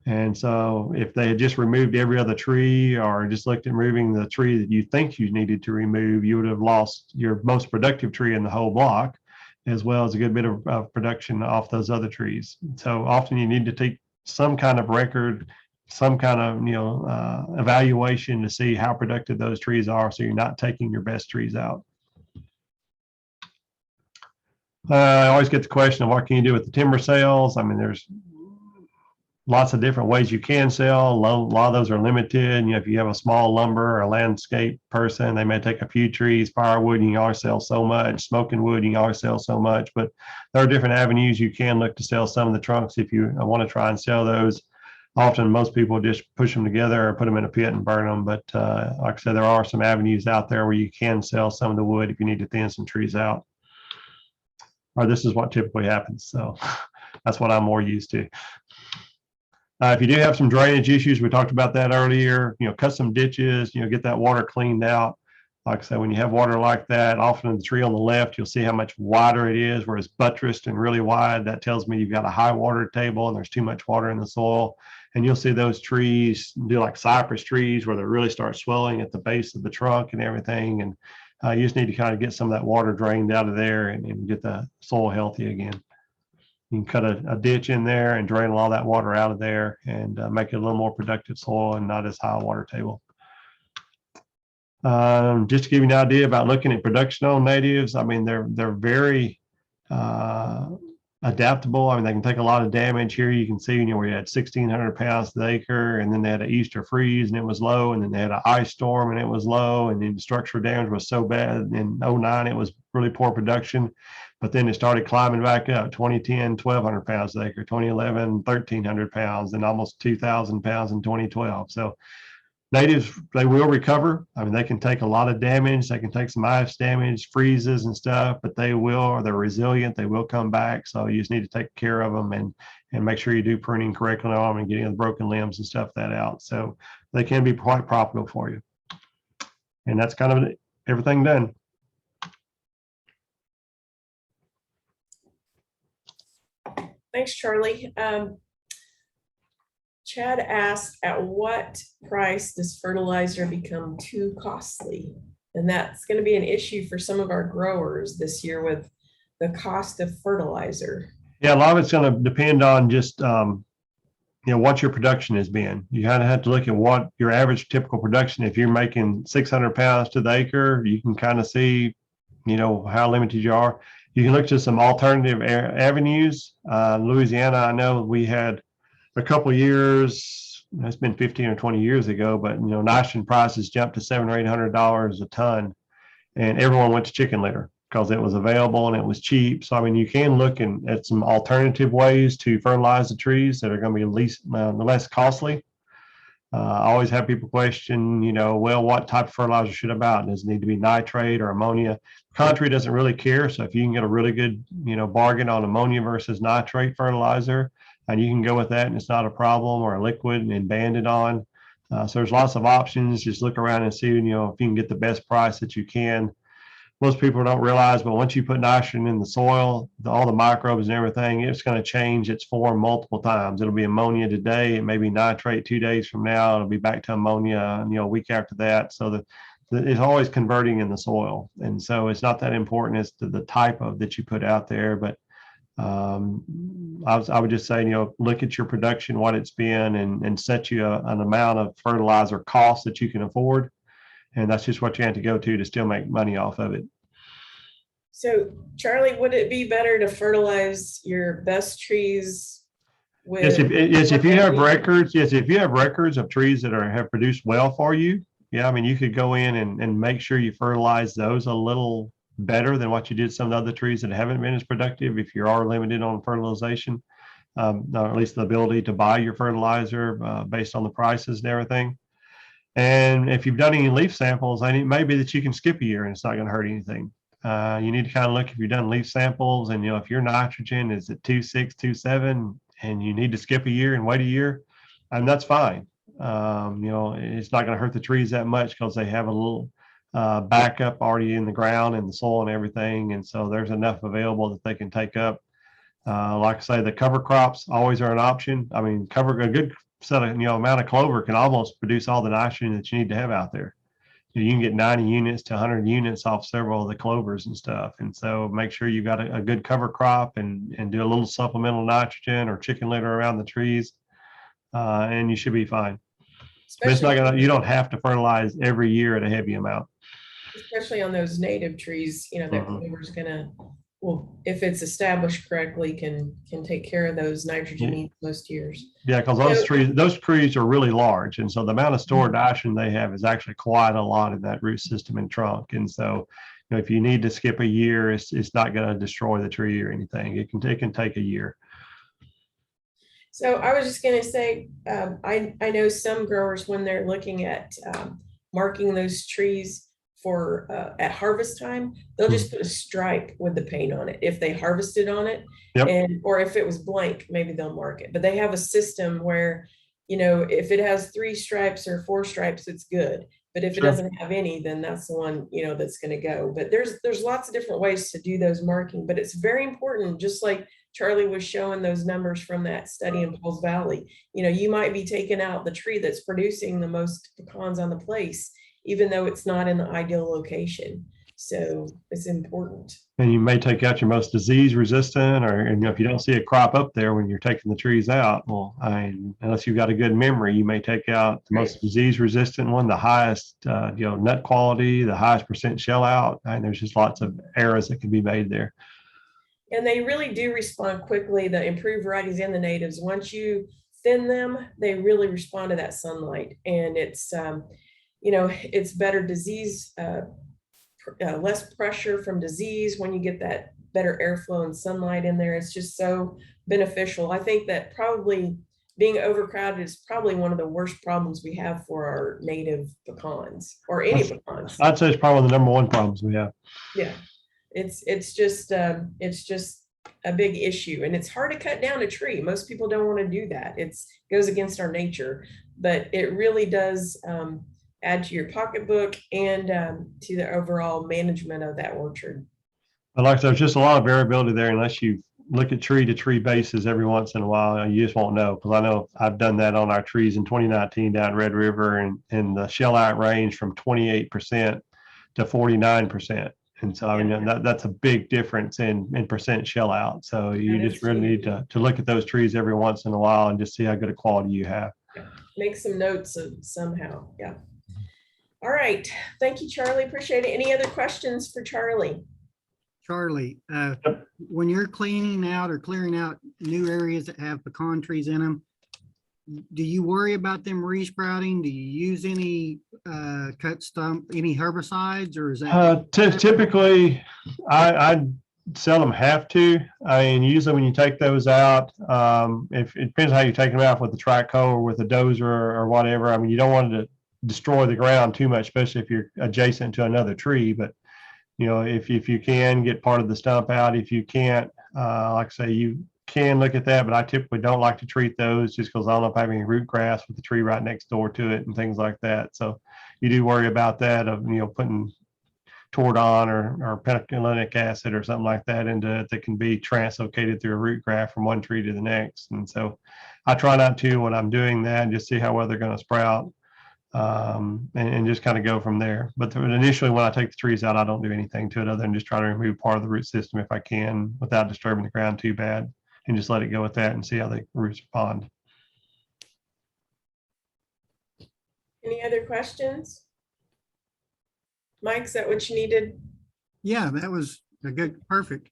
Speaker 2: And so if they had just removed every other tree or just looked at removing the tree that you think you needed to remove, you would have lost your most productive tree in the whole block, as well as a good bit of production off those other trees. So often you need to take some kind of record, some kind of evaluation to see how productive those trees are, so you're not taking your best trees out. I always get the question of what can you do with the timber sales. I mean, there's lots of different ways you can sell. A lot of those are limited. If you have a small lumber or a landscape person, they may take a few trees. Firewood, you can always sell so much. Smoking wood, you can always sell so much. But there are different avenues you can look to sell some of the trunks if you want to try and sell those. Often most people just push them together or put them in a pit and burn them. But like I said, there are some avenues out there where you can sell some of the wood if you need to thin some trees out. Or this is what typically happens. So that's what I'm more used to. If you do have some drainage issues, we talked about that earlier, cut some ditches, get that water cleaned out. Like I said, when you have water like that, often in the tree on the left, you'll see how much wider it is, where it's buttressed and really wide. That tells me you've got a high water table and there's too much water in the soil. And you'll see those trees do like cypress trees where they really start swelling at the base of the trunk and everything. And you just need to kind of get some of that water drained out of there and get the soil healthy again. You can cut a ditch in there and drain all that water out of there and make it a little more productive soil and not as high a water table. Just to give you an idea about looking at production on natives, I mean, they're very adaptable. I mean, they can take a lot of damage. Here you can see, we had 1,600 pounds to the acre, and then they had an Easter freeze and it was low, and then they had an ice storm and it was low, and then the structural damage was so bad. In 2009, it was really poor production, but then it started climbing back up. 2010, 1,200 pounds to the acre, 2011, 1,300 pounds, and almost 2,000 pounds in 2012. So natives, they will recover. I mean, they can take a lot of damage. They can take some ice damage, freezes and stuff, but they're resilient. They will come back. So you just need to take care of them and make sure you do pruning correctly on them and getting the broken limbs and stuff that out. So they can be quite profitable for you. And that's kind of everything done.
Speaker 1: Thanks, Charlie. Chad asked, at what price does fertilizer become too costly? And that's going to be an issue for some of our growers this year with the cost of fertilizer.
Speaker 2: Yeah, a lot of it's going to depend on just what your production has been. You kind of have to look at what your average typical production. If you're making 600 pounds to the acre, you can kind of see, how limited you are. You can look to some alternative avenues. Louisiana, I know we had a couple of years, it's been 15 or 20 years ago, but nitrogen prices jumped to $700 or $800 a ton, and everyone went to chicken litter because it was available and it was cheap. So, I mean, you can look at some alternative ways to fertilize the trees that are going to be less costly. I always have people question, well, what type of fertilizer should I buy? Does it need to be nitrate or ammonia? Country doesn't really care. So if you can get a really good, bargain on ammonia versus nitrate fertilizer, and you can go with that and it's not a problem, or a liquid and band it on. So there's lots of options. Just look around and see, if you can get the best price that you can. Most people don't realize, but once you put nitrogen in the soil, all the microbes and everything, it's going to change its form multiple times. It'll be ammonia today, it may be nitrate 2 days from now, it'll be back to ammonia, a week after that. So it's always converting in the soil. And so it's not that important as to the type of that you put out there, but I would just say, look at your production, what it's been, and set you an amount of fertilizer cost that you can afford. And that's just what you have to go to still make money off of it.
Speaker 1: So, Charlie, would it be better to fertilize your best trees with?
Speaker 2: Yes, if you have records of trees that have produced well for you, yeah, I mean, you could go in and make sure you fertilize those a little better than what you did some of the other trees that haven't been as productive if you are limited on fertilization, or at least the ability to buy your fertilizer based on the prices and everything. And if you've done any leaf samples, it may be that you can skip a year and it's not going to hurt anything. You need to kind of look if you've done leaf samples, and if your nitrogen is at 2.6, 2.7, and you need to skip a year and wait a year, and that's fine. It's not going to hurt the trees that much because they have a little backup already in the ground and the soil and everything, and so there's enough available that they can take up. Like I say, the cover crops always are an option. I mean, cover a good set of amount of clover can almost produce all the nitrogen that you need to have out there. You can get 90 units to 100 units off several of the clovers and stuff. And so make sure you've got a good cover crop and do a little supplemental nitrogen or chicken litter around the trees, and you should be fine. But it's not you don't have to fertilize every year at a heavy amount.
Speaker 1: Especially on those native trees, that clover's gonna, well, if it's established correctly, can take care of those nitrogen needs most years.
Speaker 2: Yeah, because those trees are really large, and so the amount of stored nitrogen they have is actually quite a lot in that root system and trunk. And so, if you need to skip a year, it's not going to destroy the tree or anything. It can take a year.
Speaker 1: So I was just going to say, I know some growers, when they're looking at marking those trees for at harvest time, they'll just put a stripe with the paint on it if they harvested on it. Yep. Or if it was blank, maybe they'll mark it. But they have a system where, if it has 3 stripes or 4 stripes, it's good. But if it doesn't have any, then that's the one, that's going to go. But there's lots of different ways to do those marking, but it's very important, just like Charlie was showing those numbers from that study in Pauls Valley. You might be taking out the tree that's producing the most pecans on the place, even though it's not in the ideal location. So it's important. And
Speaker 2: you may take out your most disease resistant, or if you don't see a crop up there when you're taking the trees out, well, unless you've got a good memory, you may take out the most disease resistant one, the highest nut quality, the highest percent shell out. And there's just lots of errors that can be made there.
Speaker 1: And they really do respond quickly, the improved varieties and the natives. Once you thin them, they really respond to that sunlight. And it's it's better disease, less pressure from disease when you get that better airflow and sunlight in there. It's just so beneficial. I think that probably being overcrowded is probably one of the worst problems we have for our native pecans, or any pecans.
Speaker 2: I'd say it's probably the number one problems we have.
Speaker 1: Yeah, it's just a big issue, and it's hard to cut down a tree. Most people don't want to do that. It goes against our nature, but it really does add to your pocketbook and to the overall management of that orchard.
Speaker 2: But like, there's just a lot of variability there unless you look at tree to tree bases every once in a while. You just won't know, because I know I've done that on our trees in 2019 down Red River, and the shell out range from 28% to 49%. And so, I mean, that's a big difference in percent shell out. So you just really need to look at those trees every once in a while and just see how good a quality you have.
Speaker 1: Make some notes of somehow. Yeah. All right. Thank you, Charlie. Appreciate it. Any other questions for Charlie?
Speaker 3: Charlie, when you're cleaning out or clearing out new areas that have pecan trees in them, do you worry about them resprouting? Do you use any cut stump, any herbicides, or is that?
Speaker 2: Typically, I seldom have to. I mean, usually when you take those out, if it depends how you take them out, with the track hoe or with a dozer or whatever. I mean, you don't want it to destroy the ground too much, especially if you're adjacent to another tree. But you know, if you can get part of the stump out, if you can't, like I say, you can look at that, but I typically don't like to treat those just because I don't know if I have any root grass with the tree right next door to it and things like that. So you do worry about that, of, you know, putting Tordon or pentylenolic acid or something like that into it that can be translocated through a root graft from one tree to the next. And so I try not to when I'm doing that, and just see how well they're going to sprout. And just kind of go from there. But initially, when I take the trees out, I don't do anything to it other than just try to remove part of the root system if I can without disturbing the ground too bad, and just let it go with that and see how the roots respond.
Speaker 1: Any other questions? Mike, is that what you needed?
Speaker 3: Yeah, that was a good, perfect.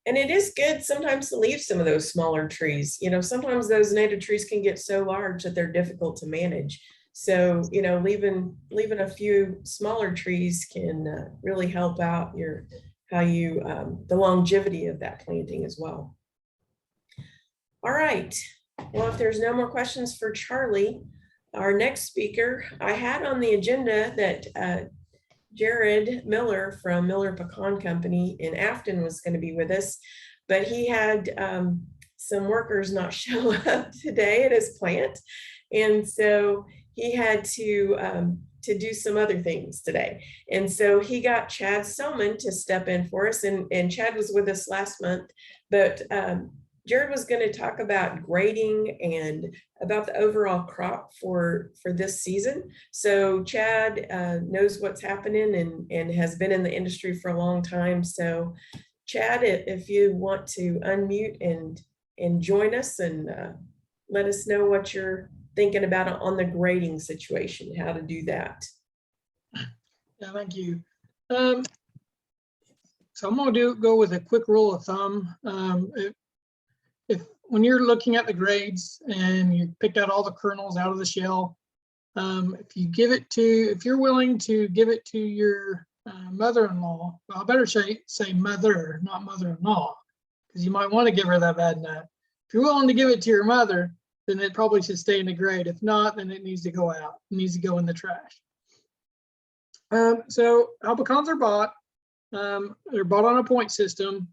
Speaker 1: And it is good sometimes to leave some of those smaller trees. You know, sometimes those native trees can get so large that they're difficult to manage. So, you know, leaving a few smaller trees can really help out the longevity of that planting as well. All right. Well, if there's no more questions for Charlie, our next speaker, I had on the agenda that Jared Miller from Miller Pecan Company in Afton was going to be with us, but he had some workers not show up today at his plant. And so he had to do some other things today. And so he got Chad Selman to step in for us. And Chad was with us last month, but Jared was going to talk about grading and about the overall crop for this season. So Chad knows what's happening and has been in the industry for a long time. So Chad, if you want to unmute and join us and let us know what you're thinking about on the grading situation, how to do that.
Speaker 4: Yeah, thank you. So I'm going to go with a quick rule of thumb. If when you're looking at the grades and you picked out all the kernels out of the shell, if you're willing to give it to your mother-in-law, well, I better say mother, not mother-in-law, because you might want to give her that bad nut. If you're willing to give it to your mother, then it probably should stay in the grade. If not, then it needs to go out. It needs to go in the trash. So how pecans are bought, they're bought on a point system.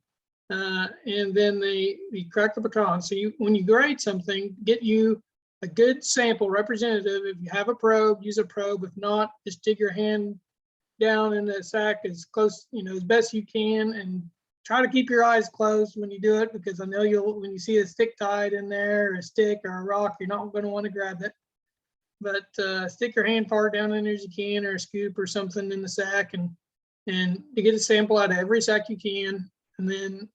Speaker 4: And then they crack the pecan. So when you grade something, get you a good sample representative. If you have a probe, use a probe. If not, just stick your hand down in the sack as close, as best you can, and try to keep your eyes closed when you do it, because I know when you see a stick tied in there, or a stick or a rock, you're not going to want to grab it. But stick your hand far down in there as you can, or a scoop or something in the sack, and to get a sample out of every sack you can. And then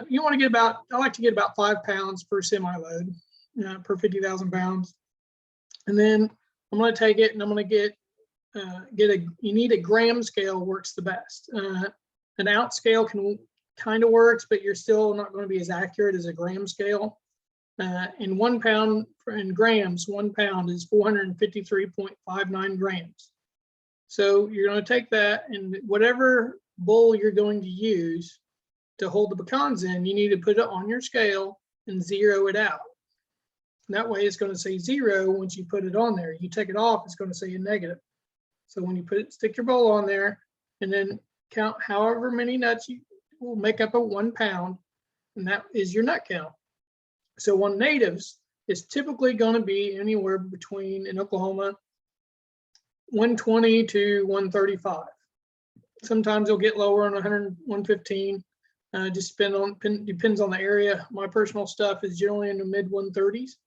Speaker 4: you want to get I like to get about 5 pounds per semi-load, per 50,000 pounds. And then I'm going to take it and I'm going to you need a gram scale, works the best. An ounce scale kind of works, but you're still not going to be as accurate as a gram scale. In 1 pound, in grams, 1 pound is 453.59 grams. So you're going to take that, and whatever bowl you're going to use to hold the pecans in, you need to put it on your scale and zero it out. And that way it's going to say 0 once you put it on there. You take it off, it's going to say a negative. So when you stick your bowl on there, and then count however many nuts you will make up a 1 pound, and that is your nut count. So on natives, is typically going to be anywhere between, in Oklahoma, 120 to 135. Sometimes you'll get lower on 100, 115. Just depends on the area. My personal stuff is generally in the mid 130s.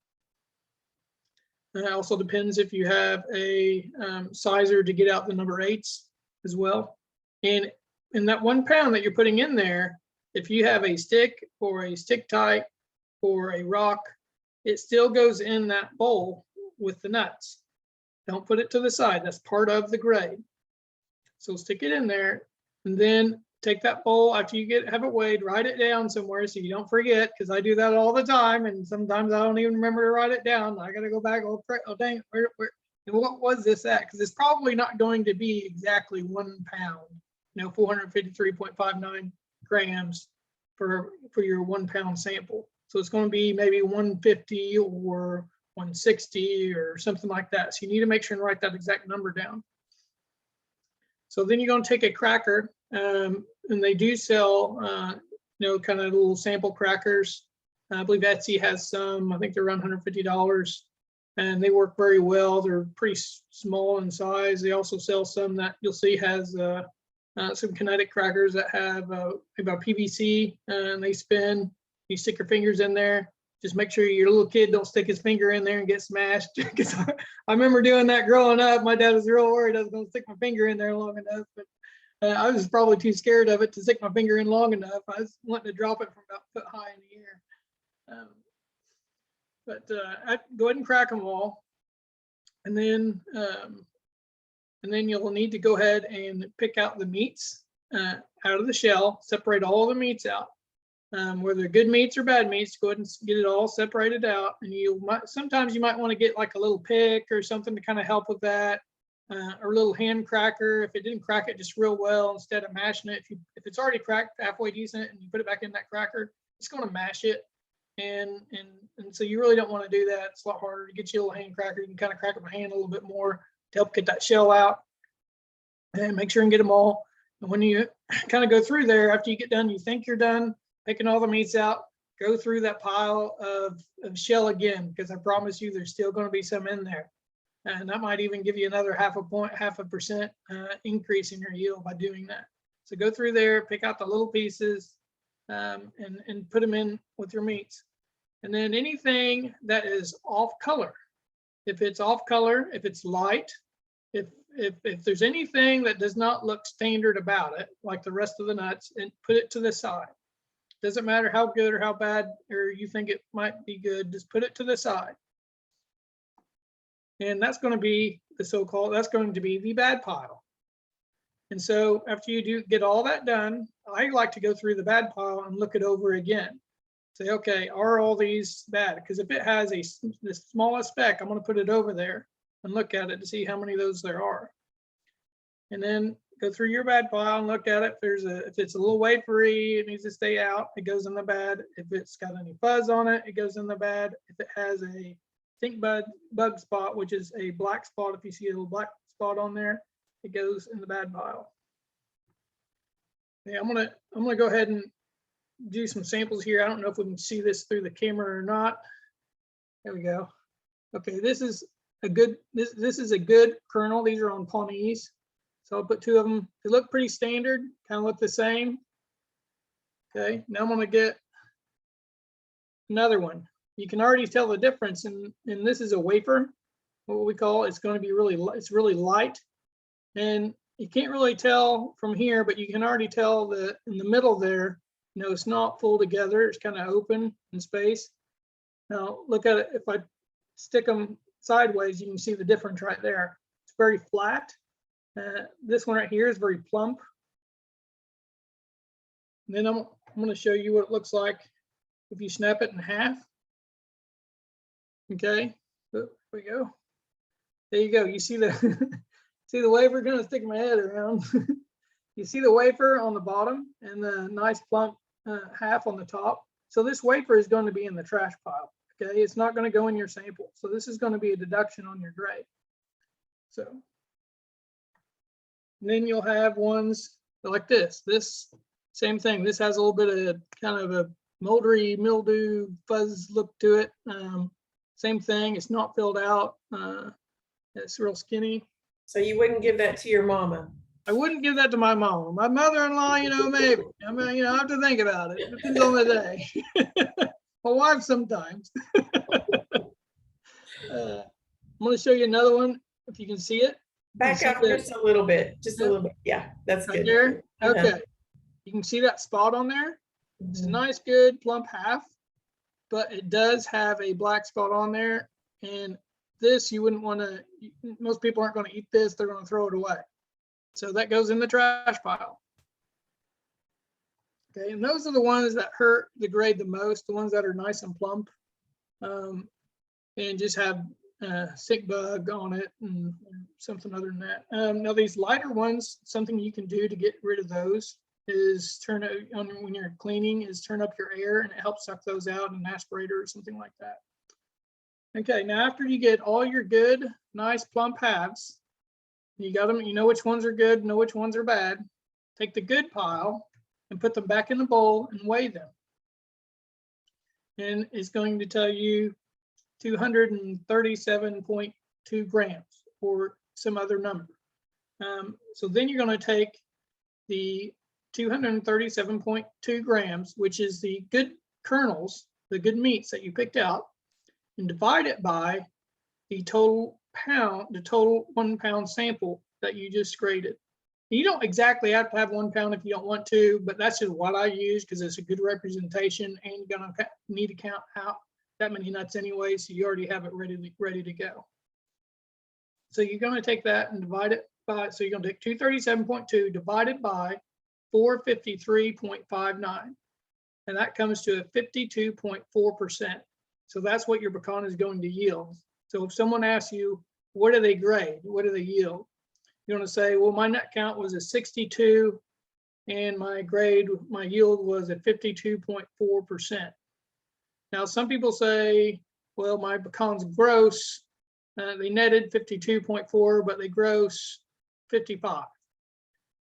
Speaker 4: And it also depends if you have a sizer to get out the number 8s as well. And in that 1 pound that you're putting in there, if you have a stick or a stick tight or a rock, it still goes in that bowl with the nuts. Don't put it to the side. That's part of the grade. So stick it in there, and then take that bowl after you have it weighed, write it down somewhere so you don't forget, because I do that all the time, and sometimes I don't even remember to write it down. I got to go back. Oh dang, where, and what was this at? Because it's probably not going to be exactly 1 pound. 453.59 grams for your 1 pound sample. So it's going to be maybe 150 or 160 or something like that. So you need to make sure and write that exact number down. So then you're going to take a cracker, and they do sell, kind of little sample crackers. I believe Etsy has some. I think they're around $150, and they work very well. They're pretty small in size. They also sell some that you'll see has some kinetic crackers that have about PVC, and they spin. You stick your fingers in there. Just make sure your little kid don't stick his finger in there and get smashed. Because I remember doing that growing up. My dad was real worried I was going to stick my finger in there long enough, but I was probably too scared of it to stick my finger in long enough. I was wanting to drop it from about foot high in the air. Go ahead and crack them all, and then you'll need to go ahead and pick out the meats out of the shell. Separate all the meats out. Whether good meats or bad meats, go ahead and get it all separated out. And sometimes you might want to get like a little pick or something to kind of help with that, or a little hand cracker. If it didn't crack it just real well, instead of mashing it, if it's already cracked halfway decent and you put it back in that cracker, it's going to mash it. And so you really don't want to do that. It's a lot harder to get you a little hand cracker. You can kind of crack it by hand a little bit more to help get that shell out, and make sure and get them all. And when you kind of go through there, after you get done, you think you're done picking all the meats out, go through that pile of shell again, because I promise you there's still going to be some in there. And that might even give you another 0.5% increase in your yield by doing that. So go through there, pick out the little pieces, and put them in with your meats. And then anything that is off color, if it's off color, if it's light, if there's anything that does not look standard about it, like the rest of the nuts, and put it to the side. Doesn't matter how good or how bad, or you think it might be good, just put it to the side. And that's going to be that's going to be the bad pile. And so after you get all that done, I like to go through the bad pile and look it over again. Say, okay, are all these bad? Because if it has the smallest speck, I'm going to put it over there and look at it to see how many of those there are. And then go through your bad pile and look at it. If it's a little wafery, it needs to stay out, it goes in the bad. If it's got any fuzz on it, it goes in the bad. If it has a stink bug spot, which is a black spot, if you see a little black spot on there, it goes in the bad pile. Okay, I'm gonna go ahead and do some samples here. I don't know if we can see this through the camera or not. There we go. Okay, this is a good kernel. These are on Pawnees. So I'll put 2 of them. They look pretty standard, kind of look the same. Okay, now I'm gonna get another one. You can already tell the difference, and this is a wafer, what we call. It's going to be it's really light, and you can't really tell from here, but you can already tell that in the middle there, it's not full together. It's kind of open in space. Now look at it. If I stick them sideways, you can see the difference right there. It's very flat. This one right here is very plump. And then I'm going to show you what it looks like if you snap it in half. Okay, there we go. There you go. You see the see the wafer? Going to stick my head around. You see the wafer on the bottom and the nice plump half on the top. So this wafer is going to be in the trash pile. Okay, it's not going to go in your sample. So this is going to be a deduction on your grade. So and then you'll have ones like this. This same thing. This has a little bit of kind of a moldy mildew fuzz look to it. Same thing. It's not filled out. It's real skinny.
Speaker 1: So you wouldn't give that to your mama?
Speaker 4: I wouldn't give that to my mom. My mother-in-law, maybe. I mean, I have to think about it. It depends on the day. My wife sometimes. I'm going to show you another one if you can see it.
Speaker 1: Back up just a little bit, just a little bit. Yeah, that's
Speaker 4: Right
Speaker 1: good.
Speaker 4: there. Okay. You can see that spot on there. It's a nice, good plump half, but it does have a black spot on there. And this, you wouldn't want to, most people aren't going to eat this. They're going to throw it away. So that goes in the trash pile. Okay, and those are the ones that hurt the grade the most, the ones that are nice and plump, and just have sick bug on it and something other than that. Now these lighter ones, something you can do to get rid of those is turn it on when you're cleaning, is turn up your air, and it helps suck those out in an aspirator or something like that. Okay, now after you get all your good, nice plump halves, you got them, you know which ones are good, know which ones are bad. Take the good pile and put them back in the bowl and weigh them. And it's going to tell you 237.2 grams or some other number. So then you're going to take the 237.2 grams, which is the good kernels, the good meats that you picked out, and divide it by the total 1 pound sample that you just graded. You don't exactly have to have 1 pound if you don't want to, but that's just what I use because it's a good representation, and you're gonna need to count out that many nuts anyway, so you already have it ready to go. So you're gonna take that and divide it by, so you're gonna take 237.2 divided by 453.59, and that comes to a 52.4%. So that's what your pecan is going to yield. So if someone asks you, what do they grade? What do they yield? You're going to say, well, my nut count was a 62 and my yield was at 52.4%. Now, some people say, well, my pecans gross, they netted 52.4, but they gross 55.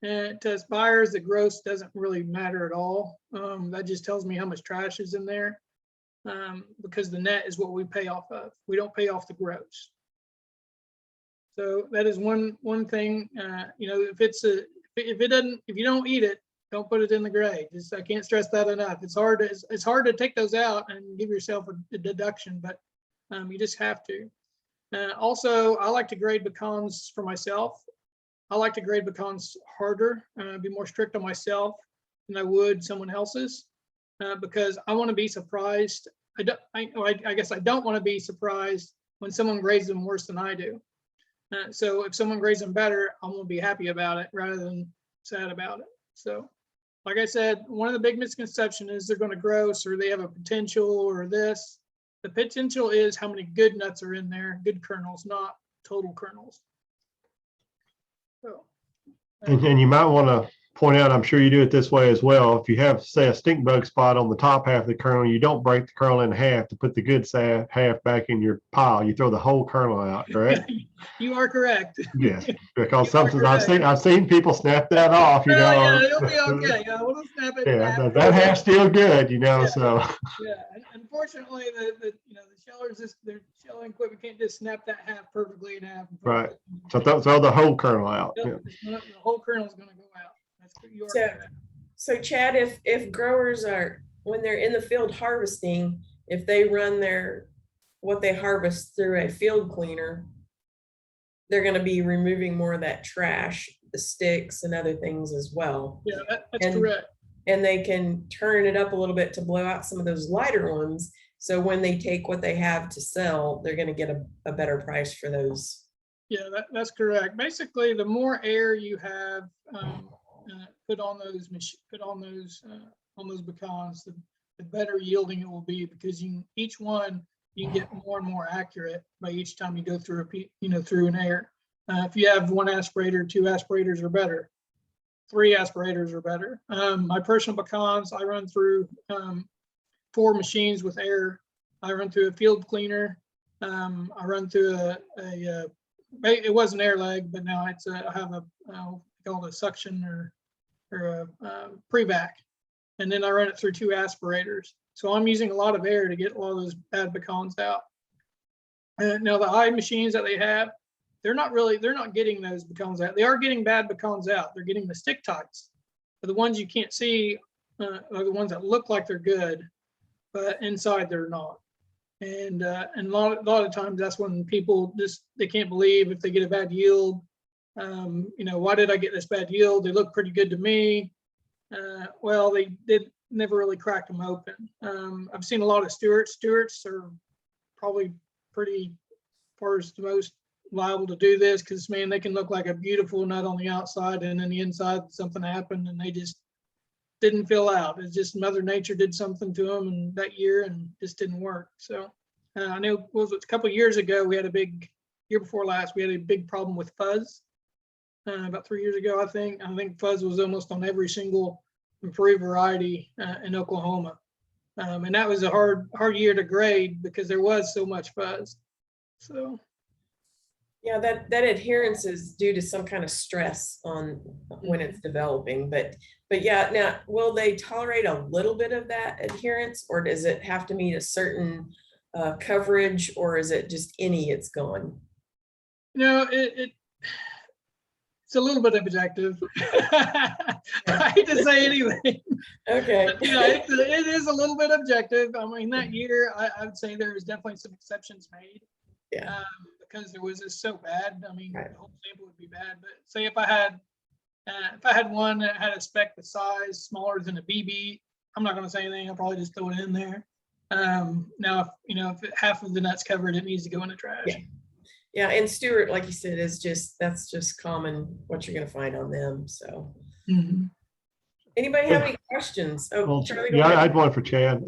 Speaker 4: And to us buyers, the gross doesn't really matter at all. That just tells me how much trash is in there, because the net is what we pay off of. We don't pay off the gross. So that is one thing. If you don't eat it, don't put it in the grade. I can't stress that enough. It's hard to take those out and give yourself a deduction, but you just have to. Also, I like to grade pecans for myself. I like to grade pecans harder, be more strict on myself than I would someone else's, because I want to be surprised. I guess I don't want to be surprised when someone grades them worse than I do. So if someone grades them better, I'm going to be happy about it rather than sad about it. So like I said, one of the big misconceptions is they're going to gross or they have a potential or this. The potential is how many good nuts are in there, good kernels, not total kernels. So,
Speaker 2: And you might want to point out, I'm sure you do it this way as well. If you have, say, a stink bug spot on the top half of the kernel, you don't break the kernel in half to put the good half back in your pile. You throw the whole kernel out, correct?
Speaker 4: You are correct.
Speaker 2: Yes, because sometimes I've seen people snap that off.
Speaker 4: Yeah, it'll be okay. Yeah, we'll snap it.
Speaker 2: Yeah, that half's still good,
Speaker 4: Yeah.
Speaker 2: So.
Speaker 4: Yeah, unfortunately, the shellers, their shelling equipment can't just snap that half perfectly in half.
Speaker 2: Right. So throw the whole kernel out.
Speaker 4: Yep, the whole kernel is going to go out.
Speaker 1: So Chad, if growers when they're in the field harvesting, if they run what they harvest through a field cleaner, they're going to be removing more of that trash, the sticks and other things as well.
Speaker 4: Yeah, that's correct.
Speaker 1: And they can turn it up a little bit to blow out some of those lighter ones. So when they take what they have to sell, they're going to get a better price for those.
Speaker 4: Yeah, that's correct. Basically, the more air you have put on those pecans, the better yielding it will be, because each one you get more and more accurate by each time you go through through an air. If you have one aspirator, two aspirators are better. 3 aspirators are better. My personal pecans, I run through 4 machines with air. I run through a field cleaner. I run through it was an air leg, but now I have called a suction or a pre-vac, and then I run it through 2 aspirators. So I'm using a lot of air to get all those bad pecans out. Now the eye machines that they have, they're not getting those pecans out. They are getting bad pecans out. They're getting the stick tights. But the ones you can't see are the ones that look like they're good, but inside they're not. And a lot of times that's when people they can't believe if they get a bad yield. Why did I get this bad yield? They look pretty good to me. Well, they did never really cracked them open. I've seen a lot of Stewarts. Stewarts are probably pretty far as the most liable to do this because, man, they can look like a beautiful nut on the outside and then the inside something happened and they just didn't fill out. It's just Mother Nature did something to them and that year and just didn't work. So I know it was a couple of years ago, we had year before last, we had a big problem with fuzz. About 3 years ago, I think fuzz was almost on every single free variety in Oklahoma. And that was a hard year to grade because there was so much fuzz. So.
Speaker 1: Yeah, that adherence is due to some kind of stress on when it's developing, but yeah, now will they tolerate a little bit of that adherence, or does it have to meet a certain coverage, or is it just it's gone?
Speaker 4: It's a little bit objective. I hate to say anything.
Speaker 1: Okay.
Speaker 4: But, it is a little bit objective. I mean, that year I would say there was definitely some exceptions made.
Speaker 1: Yeah.
Speaker 4: Because it was just so bad. I mean,
Speaker 1: Right.
Speaker 4: the whole sample would be bad. But say if I had one that had a spec the size smaller than a BB, I'm not going to say anything. I'll probably just throw it in there. Now, if half of the nuts covered, it needs to go in the trash.
Speaker 1: Yeah. Yeah, and Stewart, like you said, that's just common what you're going to find on them. So, anybody have any questions? Oh,
Speaker 2: Well,
Speaker 1: Charlie, go
Speaker 2: yeah, I
Speaker 1: ahead.
Speaker 2: had one for Chad.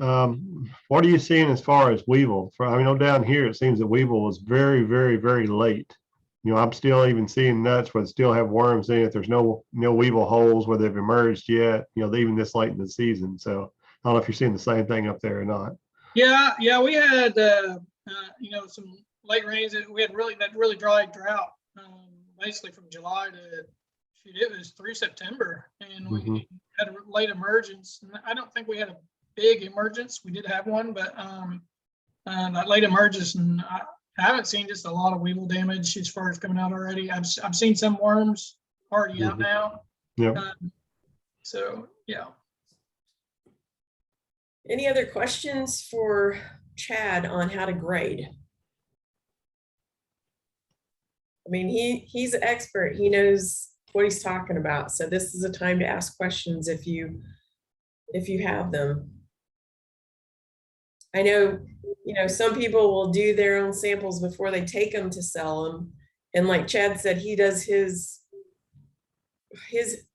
Speaker 2: What are you seeing as far as weevil? I know down here it seems that weevil is very, very, very late. I'm still even seeing nuts where they still have worms in it. There's no weevil holes where they've emerged yet. Even this late in the season. So I don't know if you're seeing the same thing up there or not.
Speaker 4: Yeah, we had some late rains. We had really dry drought, basically from July to it was through September, and we had a late emergence. And I don't think we had a big emergence. We did have one, but that late emergence, and I haven't seen just a lot of weevil damage as far as coming out already. I've seen some worms already out now.
Speaker 2: Yeah.
Speaker 4: So yeah.
Speaker 1: Any other questions for Chad on how to grade? I mean, he's an expert. He knows what he's talking about. So this is a time to ask questions if you have them. I know, some people will do their own samples before they take them to sell them. And like Chad said, he does his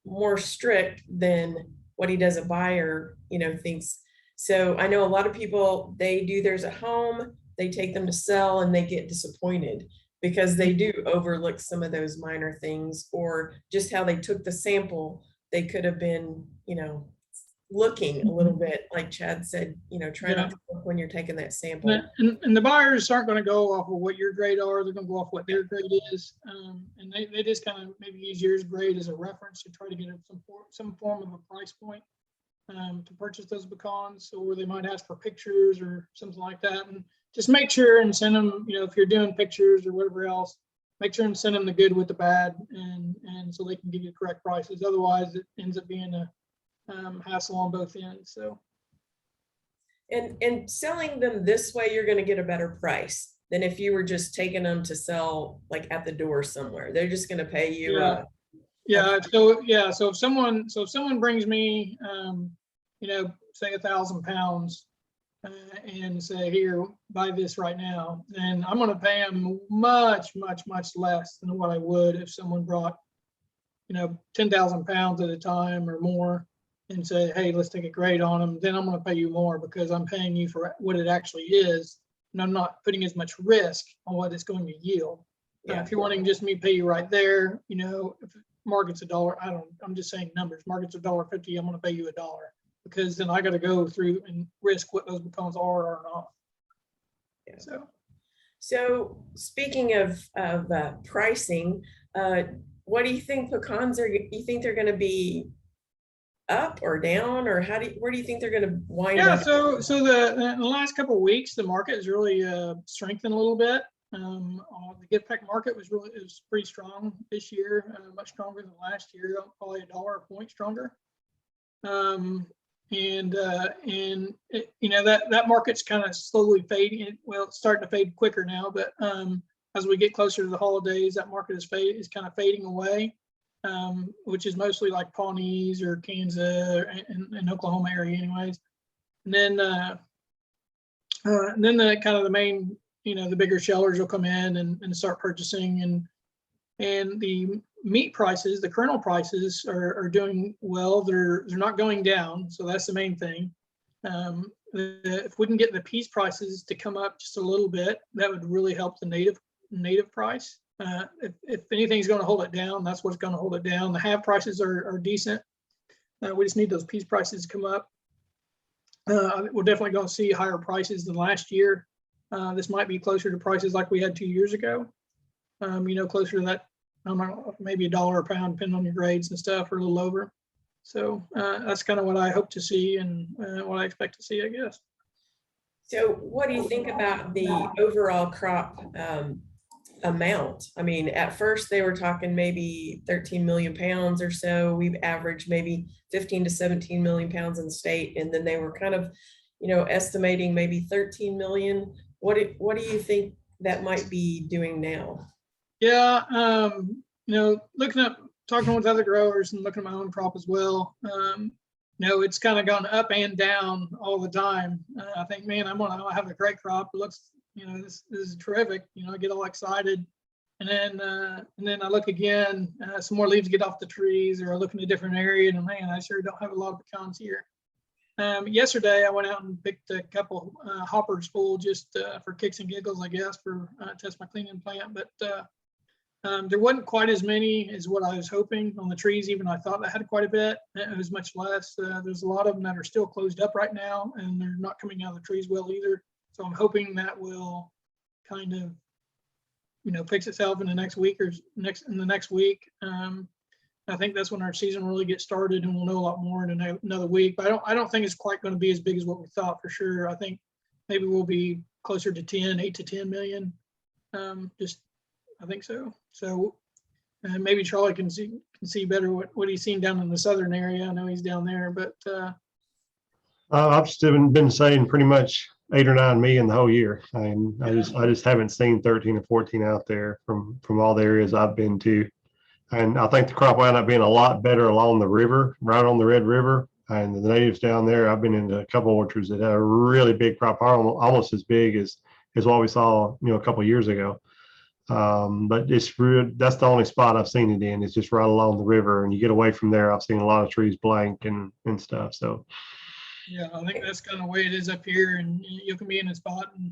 Speaker 1: more strict than what he does a buyer, thinks. So I know a lot of people, they do theirs at home, they take them to sell and they get disappointed because they do overlook some of those minor things, or just how they took the sample. They could have been, looking a little bit, like Chad said, try not to look when you're taking that sample.
Speaker 4: And the buyers aren't going to go off of what your grade are. They're going to go off what their grade is. And they just kind of maybe use your grade as a reference to try to get some form of a price point to purchase those pecans, or they might ask for pictures or something like that. And just make sure and send them, if you're doing pictures or whatever else, make sure and send them the good with the bad, and so they can give you correct prices. Otherwise, it ends up being a hassle on both ends. So,
Speaker 1: and selling them this way, you're going to get a better price than if you were just taking them to sell like at the door somewhere. They're just going to pay you.
Speaker 4: So if someone brings me, say 1,000 pounds, and say, here, buy this right now, then I'm going to pay them much, much, much less than what I would if someone brought, 10,000 pounds at a time or more and say, hey, let's take a grade on them. Then I'm going to pay you more because I'm paying you for what it actually is. And I'm not putting as much risk on what it's going to yield. If you're wanting just me to pay you right there, if market's $1, I'm just saying numbers, market's $1.50, I'm going to pay you $1. Because then I got to go through and risk what those pecans are or not.
Speaker 1: Yeah. So speaking of pricing, what do you think pecans are? You think they're going to be up or down, or where do you think they're going to wind up?
Speaker 4: So in the last couple of weeks, the market has really strengthened a little bit. The gift pack market was pretty strong this year, much stronger than last year, probably $1 a point stronger. That market's kind of slowly fading. Well, it's starting to fade quicker now, but as we get closer to the holidays, that market is kind of fading away, which is mostly like Pawnees or Kansas and Oklahoma area anyways. And then the kind of the main, the bigger shellers will come in and start purchasing, and the meat prices, the kernel prices are doing well. They're not going down. So that's the main thing. If we can get the piece prices to come up just a little bit, that would really help the native price. If anything's going to hold it down, that's what's going to hold it down. The half prices are decent. We just need those piece prices to come up. We're definitely going to see higher prices than last year. This might be closer to prices like we had 2 years ago. Closer to that, I don't know, maybe $1 a pound, depending on your grades and stuff, or a little over. So that's kind of what I hope to see and what I expect to see, I guess.
Speaker 1: So what do you think about the overall crop amount? I mean, at first they were talking maybe 13 million pounds or so. We've averaged maybe 15 to 17 million pounds in the state. And then they were kind of, estimating maybe 13 million. What do you think that might be doing now?
Speaker 4: Yeah, talking with other growers and looking at my own crop as well, it's kind of gone up and down all the time. I think, man, I have a great crop. It looks, this is terrific. I get all excited. And then I look again, some more leaves get off the trees, or I look in a different area, and man, I sure don't have a lot of pecans here. Yesterday, I went out and picked a couple hoppers full just for kicks and giggles, I guess, for test my cleaning plant. But there wasn't quite as many as what I was hoping on the trees. Even I thought I had quite a bit. It was much less. There's a lot of them that are still closed up right now, and they're not coming out of the trees well either. So I'm hoping that will kind of, fix itself in the next week or in the next week. I think that's when our season will really get started, and we'll know a lot more in another week. But I don't think it's quite going to be as big as what we thought for sure. I think maybe we'll be closer to 8 to 10 million. I think so. So maybe Charlie can see better what he's seen down in the southern area. I know he's down there, but
Speaker 2: I've still been saying pretty much 8 or 9 million the whole year. I just haven't seen 13 or 14 out there from all the areas I've been to. And I think the crop wound up being a lot better along the river, right on the Red River. And the natives down there, I've been into a couple orchards that had a really big crop, almost as big as what we saw, a couple of years ago. But that's the only spot I've seen it in. It's just right along the river, and you get away from there, I've seen a lot of trees blank and stuff. So
Speaker 4: yeah, I think that's kind of the way it is up here, and you can be in a spot and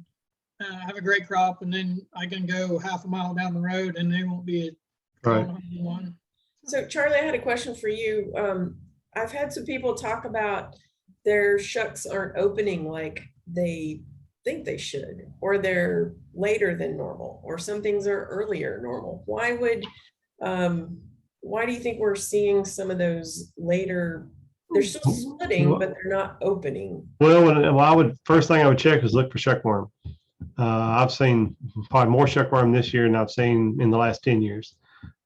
Speaker 4: have a great crop, and then I can go half a mile down the road and there won't be a one.
Speaker 1: So Charlie, I had a question for you. I've had some people talk about their shucks aren't opening like they think they should, or they're later than normal, or some things are earlier normal. Why do you think we're seeing some of those later? They're still splitting, but they're not opening.
Speaker 2: Well, first thing I would check is look for shuckworm. I've seen probably more shuckworm this year than I've seen in the last 10 years.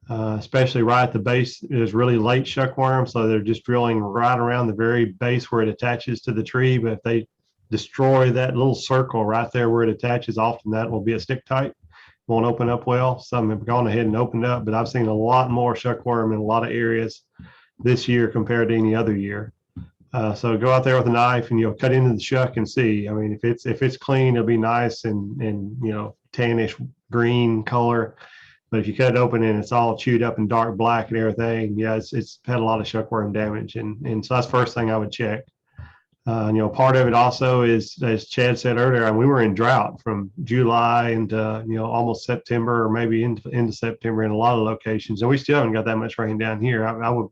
Speaker 2: Especially right at the base is really late shuckworm, so they're just drilling right around the very base where it attaches to the tree. But if they destroy that little circle right there where it attaches, often that will be a stick tight, won't open up well. Some have gone ahead and opened up, but I've seen a lot more shuckworm in a lot of areas this year compared to any other year. So go out there with a knife and cut into the shuck and see. I mean, if it's clean, it'll be nice and tannish green color. But if you cut it open and it's all chewed up and dark black and everything, yeah, it's had a lot of shuckworm damage. And so that's the first thing I would check. Part of it also is, as Chad said earlier, we were in drought from July into, almost September, or maybe into September in a lot of locations. And we still haven't got that much rain down here. I would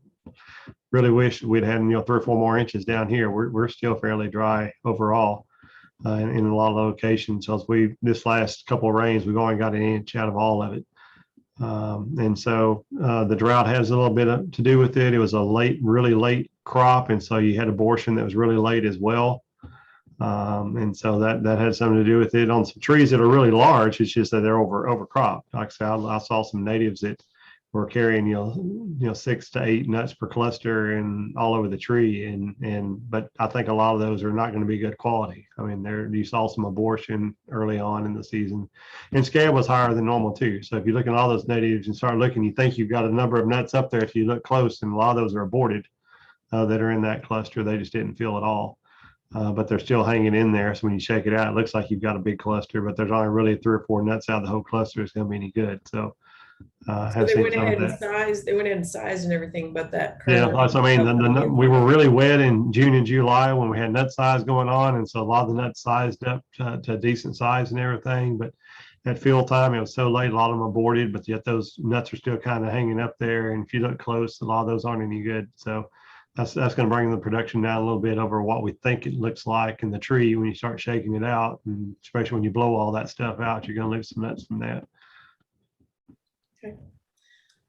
Speaker 2: really wish we'd had, 3 or 4 more inches down here. We're still fairly dry overall in a lot of locations. So this last couple of rains, we've only got an inch out of all of it. And so the drought has a little bit to do with it. It was a really late crop, and so you had abortion that was really late as well. And so that had something to do with it. On some trees that are really large, it's just that they're overcropped. Like I said, I saw some natives that were carrying, 6 to 8 nuts per cluster and all over the tree. But I think a lot of those are not going to be good quality. I mean, you saw some abortion early on in the season, and scab was higher than normal too. So if you look at all those natives and start looking, you think you've got a number of nuts up there. If you look close, and a lot of those are aborted that are in that cluster, they just didn't feel at all. But they're still hanging in there. So when you shake it out, it looks like you've got a big cluster, but there's only really 3 or 4 nuts out of the whole cluster. It's going to be any good. So
Speaker 1: So they went ahead and sized, and everything, but that.
Speaker 2: Yeah, I mean, we were really wet in June and July when we had nut size going on. And so a lot of the nuts sized up to a decent size and everything. But at field time, it was so late, a lot of them aborted, but yet those nuts are still kind of hanging up there. And if you look close, a lot of those aren't any good. So that's going to bring the production down a little bit over what we think it looks like in the tree when you start shaking it out. And especially when you blow all that stuff out, you're going to lose some nuts from that.
Speaker 1: Okay.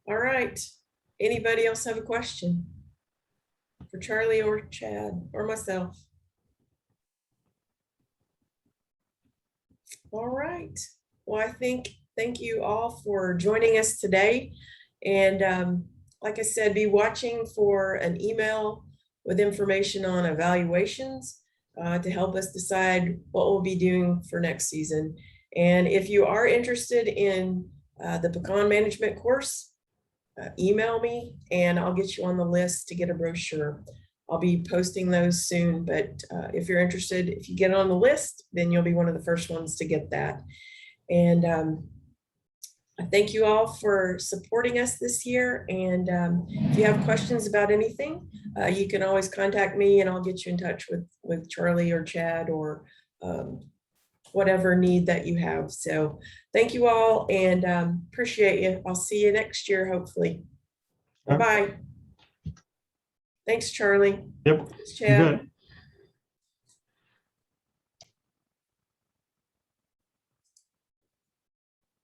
Speaker 1: All right. Anybody else have a question for Charlie or Chad or myself? All right. Well, thank you all for joining us today. And like I said, be watching for an email with information on evaluations to help us decide what we'll be doing for next season. And if you are interested in the pecan management course, email me and I'll get you on the list to get a brochure. I'll be posting those soon, but if you're interested, if you get on the list, then you'll be one of the first ones to get that. And I thank you all for supporting us this year. And if you have questions about anything, you can always contact me and I'll get you in touch with Charlie or Chad or whatever need that you have. So thank you all and appreciate you. I'll see you next year, hopefully. Bye-bye. Thanks, Charlie.
Speaker 2: Yep.
Speaker 1: Thanks, Chad.